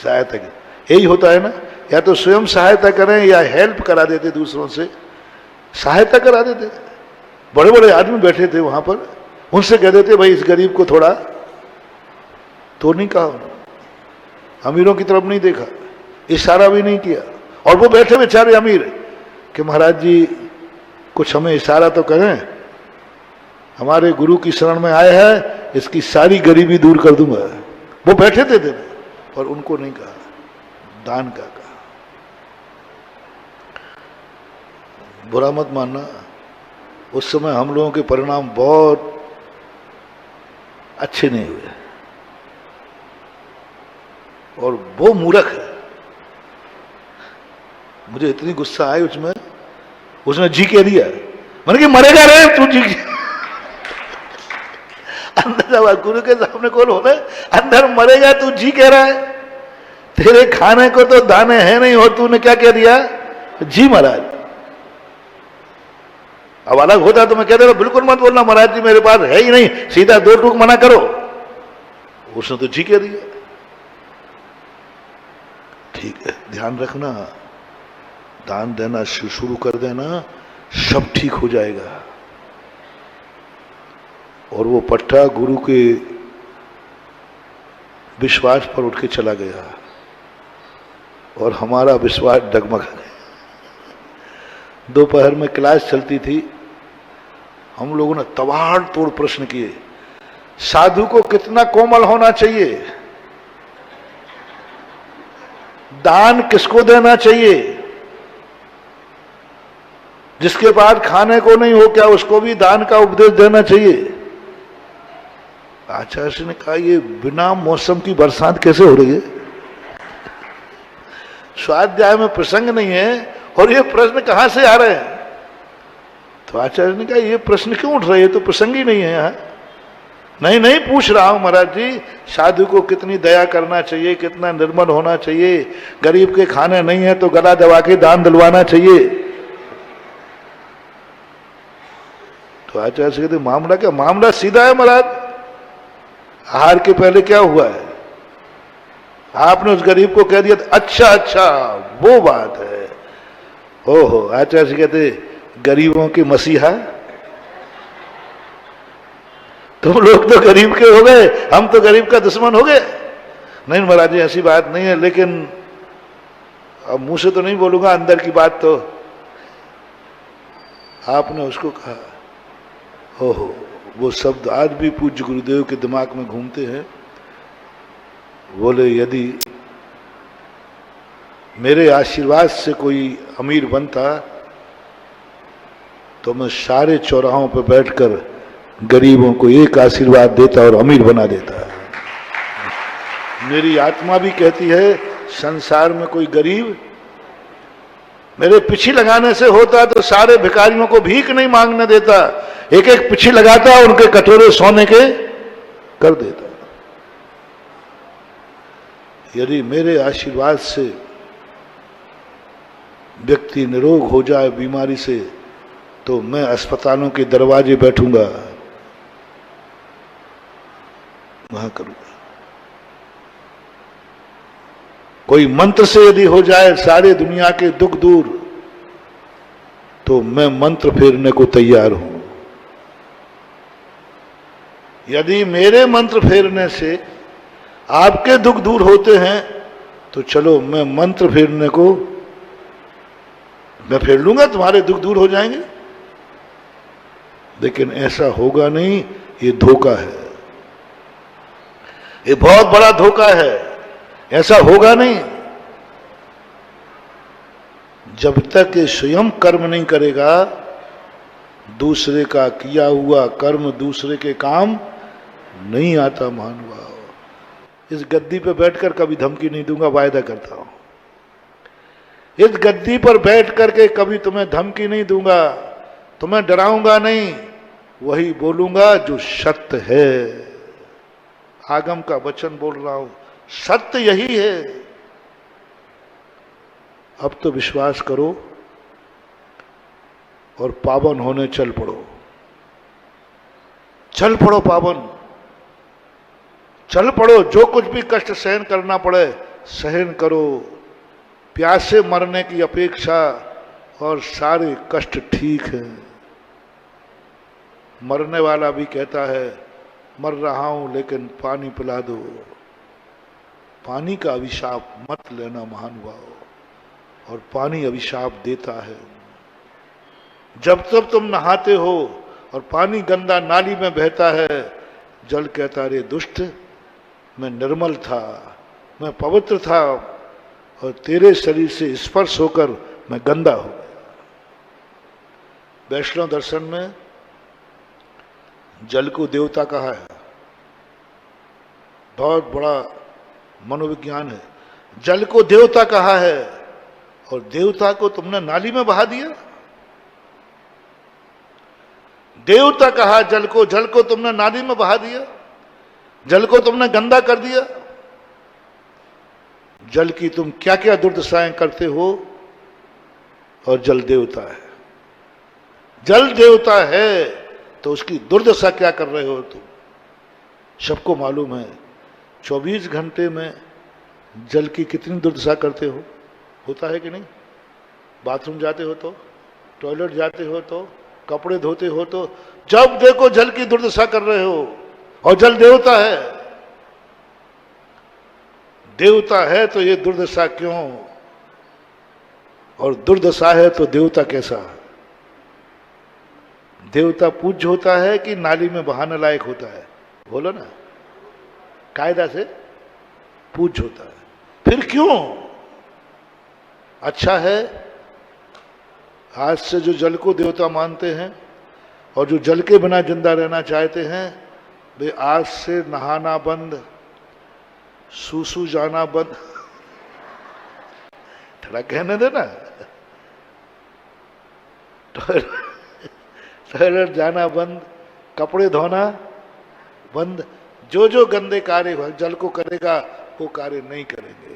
सहायता कीजिए। यही होता है ना, या तो स्वयं सहायता करें या हेल्प करा देते, दूसरों से सहायता करा देते। बड़े बड़े आदमी बैठे थे वहां पर, उनसे कह देते भाई इस गरीब को थोड़ा, तो नहीं कहा, अमीरों की तरफ नहीं देखा, इशारा भी नहीं किया। और वो बैठे बेचारे अमीर कि महाराज जी कुछ हमें इशारा तो करें, हमारे गुरु की शरण में आए हैं, इसकी सारी गरीबी दूर कर दूंगा। वो बैठे थे देने, और उनको नहीं कहा, दान का कहा। बुरा मत मानना, उस समय हम लोगों के परिणाम बहुत अच्छे नहीं हुए। और वो मूर्ख है, मुझे इतनी गुस्सा आई उसमें, उसने जी कह दिया। मैंने कि मरेगा रे तू जी। अंदर जब गुरु के सामने कौन होना, अंदर मरेगा तू जी कह रहा है, तेरे खाने को तो दाने हैं नहीं, और तूने क्या कह दिया, जी महाराज। अब अलग होता तो मैं कहता बिल्कुल मत बोलना महाराज जी मेरे पास है ही नहीं, सीधा दो टूक मना करो। उसने तो जी कह दिया। ठीक है, ध्यान रखना, दान देना शुरू कर देना, सब ठीक हो जाएगा। और वो पट्टा गुरु के विश्वास पर उठ के चला गया, और हमारा विश्वास डगमगा गया। दोपहर में क्लास चलती थी, हम लोगों ने तबाड़ तोड़ प्रश्न किए। साधु को कितना कोमल होना चाहिए, दान किसको देना चाहिए, जिसके पास खाने को नहीं हो क्या उसको भी दान का उपदेश देना चाहिए। आचार्य ने कहा ये बिना मौसम की बरसात कैसे हो रही है, स्वाध्याय में प्रसंग नहीं है और ये प्रश्न कहां से आ रहे हैं। तो आचार्य ने कहा ये प्रश्न क्यों उठ रहे हैं, तो प्रसंग ही नहीं है यहाँ। नहीं नहीं पूछ रहा हूं महाराज जी, साधु को कितनी दया करना चाहिए, कितना निर्मल होना चाहिए, गरीब के खाने नहीं है तो गला दबा के दान दिलवाना चाहिए। तो आचार्य से कहते मामला क्या, मामला सीधा है महाराज। आहार के पहले क्या हुआ है, आपने उस गरीब को कह दिया अच्छा अच्छा वो बात है। ओहो, आचार्य से कहते गरीबों के मसीहा, तुम लोग तो गरीब के हो गए, हम तो गरीब का दुश्मन हो गए। नहीं महाराज जी ऐसी बात नहीं है, लेकिन अब मुंह से तो नहीं बोलूंगा, अंदर की बात तो आपने उसको कहा। ओहो, वो शब्द आज भी पूज्य गुरुदेव के दिमाग में घूमते हैं। बोले यदि मेरे आशीर्वाद से कोई अमीर बनता तो मैं सारे चौराहों पर बैठकर गरीबों को एक आशीर्वाद देता और अमीर बना देता। मेरी आत्मा भी कहती है संसार में कोई गरीब मेरे पीछे लगाने से होता तो सारे भिखारियों को भीख नहीं मांगने देता, एक एक पीछे लगाता, उनके कटोरे सोने के कर देता। यदि मेरे आशीर्वाद से व्यक्ति निरोग हो जाए बीमारी से तो मैं अस्पतालों के दरवाजे बैठूंगा, वहां करूंगा। कोई मंत्र से यदि हो जाए सारे दुनिया के दुख दूर तो मैं मंत्र फेरने को तैयार हूं। यदि मेरे मंत्र फेरने से आपके दुख दूर होते हैं तो चलो, मैं मंत्र फेरने को मैं फेर लूंगा, तुम्हारे दुख दूर हो जाएंगे। लेकिन ऐसा होगा नहीं, ये धोखा है, ये बहुत बड़ा धोखा है। ऐसा होगा नहीं। जब तक ये स्वयं कर्म नहीं करेगा, दूसरे का किया हुआ कर्म दूसरे के काम नहीं आता। महानुभाव, इस गद्दी पे बैठकर कभी धमकी नहीं दूंगा, वायदा करता हूं। इस गद्दी पर बैठ करके कभी तुम्हें धमकी नहीं दूंगा, तुम्हें डराऊंगा नहीं, वही बोलूंगा जो सत्य है। आगम का वचन बोल रहा हूं, सत्य यही है। अब तो विश्वास करो और पावन होने चल पड़ो। चल पड़ो पावन, चल पड़ो। जो कुछ भी कष्ट सहन करना पड़े सहन करो। प्यासे मरने की अपेक्षा और सारे कष्ट ठीक है। मरने वाला भी कहता है मर रहा हूं लेकिन पानी पिला दो। पानी का अभिशाप मत लेना महानुभाव, और पानी अभिशाप देता है। जब तक तुम नहाते हो और पानी गंदा नाली में बहता है, जल कहता रे दुष्ट, मैं निर्मल था, मैं पवित्र था, और तेरे शरीर से स्पर्श होकर मैं गंदा हो गया। वैष्णव दर्शन में जल को देवता कहा है। बहुत बड़ा मनोविज्ञान है। जल को देवता कहा है, और देवता को तुमने नाली में बहा दिया। देवता कहा जल को, जल को तुमने नाली में बहा दिया, जल को तुमने गंदा कर दिया। जल की तुम क्या क्या दुर्दशाएं करते हो, और जल देवता है। जल देवता है तो उसकी दुर्दशा क्या कर रहे हो तुम, सबको मालूम है। 24 घंटे में जल की कितनी दुर्दशा करते हो, होता है कि नहीं? बाथरूम जाते हो तो, टॉयलेट जाते हो तो, कपड़े धोते हो तो, जब देखो जल की दुर्दशा कर रहे हो। और जल देवता है। देवता है तो ये दुर्दशा क्यों? और दुर्दशा है तो देवता कैसा? देवता पूज्य होता है कि नाली में बहाने लायक होता है? बोलो ना। कायदा से पूज्य होता है। फिर क्यों? अच्छा है, आज से जो जल को देवता मानते हैं और जो जल के बिना जिंदा रहना चाहते हैं, वे आज से नहाना बंद, सूसू जाना बंद, थोड़ा कहने देना, टॉयलेट जाना बंद, कपड़े धोना बंद। जो जो गंदे कार्य जल को करेगा वो कार्य नहीं करेंगे।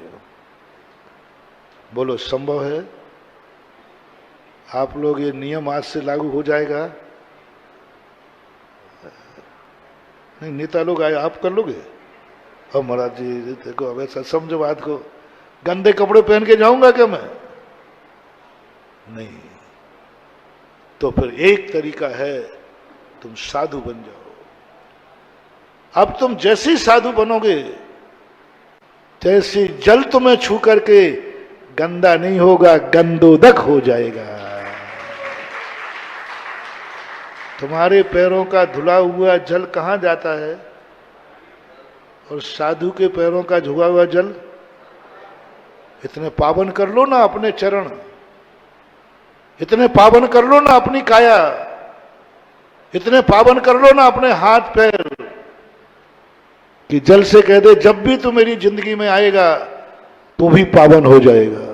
बोलो संभव है? आप लोग ये नियम आज से लागू हो जाएगा? नहीं, नेता लोग आए, आप कर लोगे? अब महाराज जी देखो, अब ऐसा समझो बात को, गंदे कपड़े पहन के जाऊंगा क्या मैं? नहीं। तो फिर एक तरीका है, तुम साधु बन जाओ। अब तुम जैसे साधु बनोगे, तैसे जल तुम्हें छू करके गंदा नहीं होगा, गंदोदक हो जाएगा। तुम्हारे पैरों का धुला हुआ जल कहां जाता है? और साधु के पैरों का धुआ हुआ जल, इतने पावन कर लो ना अपने चरण, इतने पावन कर लो ना अपनी काया, इतने पावन कर लो ना अपने हाथ पैर, कि जल से कह दे जब भी तू मेरी जिंदगी में आएगा तो भी पावन हो जाएगा।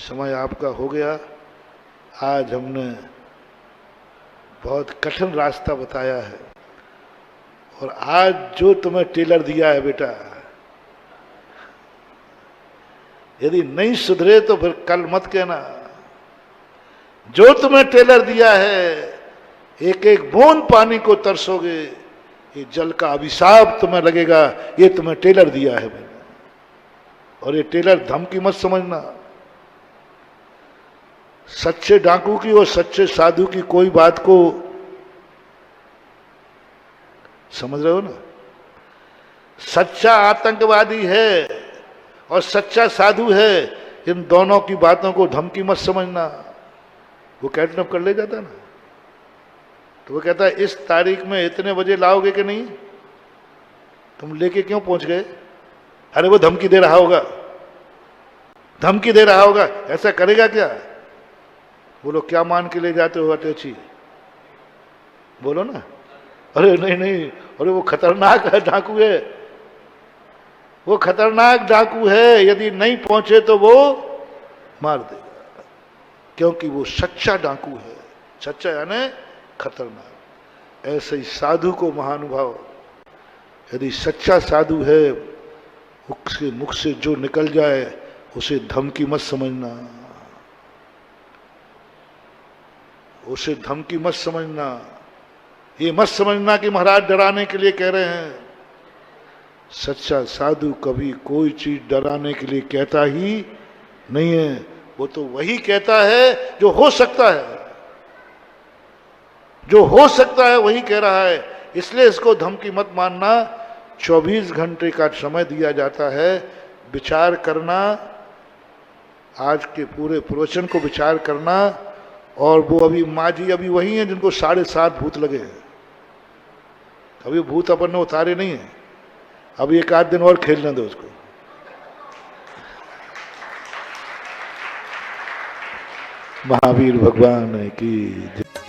समय आपका हो गया। आज हमने बहुत कठिन रास्ता बताया है, और आज जो तुम्हें टेलर दिया है बेटा, यदि नहीं सुधरे तो फिर कल मत कहना। जो तुम्हें टेलर दिया है, एक एक बूंद पानी को तरसोगे, ये जल का अभिशाप तुम्हें लगेगा। ये तुम्हें टेलर दिया है मैंने, और ये टेलर धमकी मत समझना। सच्चे डाकू की और सच्चे साधु की कोई बात को समझ रहे हो ना? सच्चा आतंकवादी है और सच्चा साधु है, इन दोनों की बातों को धमकी मत समझना। वो कैडनैप कर ले जाता ना, तो वो कहता है इस तारीख में इतने बजे लाओगे कि नहीं? तुम लेके क्यों पहुंच गए? अरे वो धमकी दे रहा होगा, धमकी दे रहा होगा, ऐसा करेगा क्या? बोलो क्या मान के ले जाते हो अटैची? बोलो ना। अरे नहीं नहीं, अरे वो खतरनाक है, डाकू है, वो खतरनाक डाकू है, यदि नहीं पहुंचे तो वो मार देगा, क्योंकि वो सच्चा डाकू है। सच्चा यानी खतरनाक। ऐसे ही साधु को महानुभाव, यदि सच्चा साधु है, उसके मुख से जो निकल जाए उसे धमकी मत समझना, उसे धमकी मत समझना। ये मत समझना कि महाराज डराने के लिए कह रहे हैं। सच्चा साधु कभी कोई चीज डराने के लिए कहता ही नहीं है, वो तो वही कहता है जो हो सकता है, जो हो सकता है वही कह रहा है। इसलिए इसको धमकी मत मानना। 24 घंटे का समय दिया जाता है विचार करना, आज के पूरे प्रवचन को विचार करना। और वो अभी माँ जी अभी वही हैं जिनको 7.5 भूत लगे हैं। अभी भूत अपन ने उतारे नहीं है, अभी 1 दिन और खेलने दो उसको। महावीर भगवान की जय।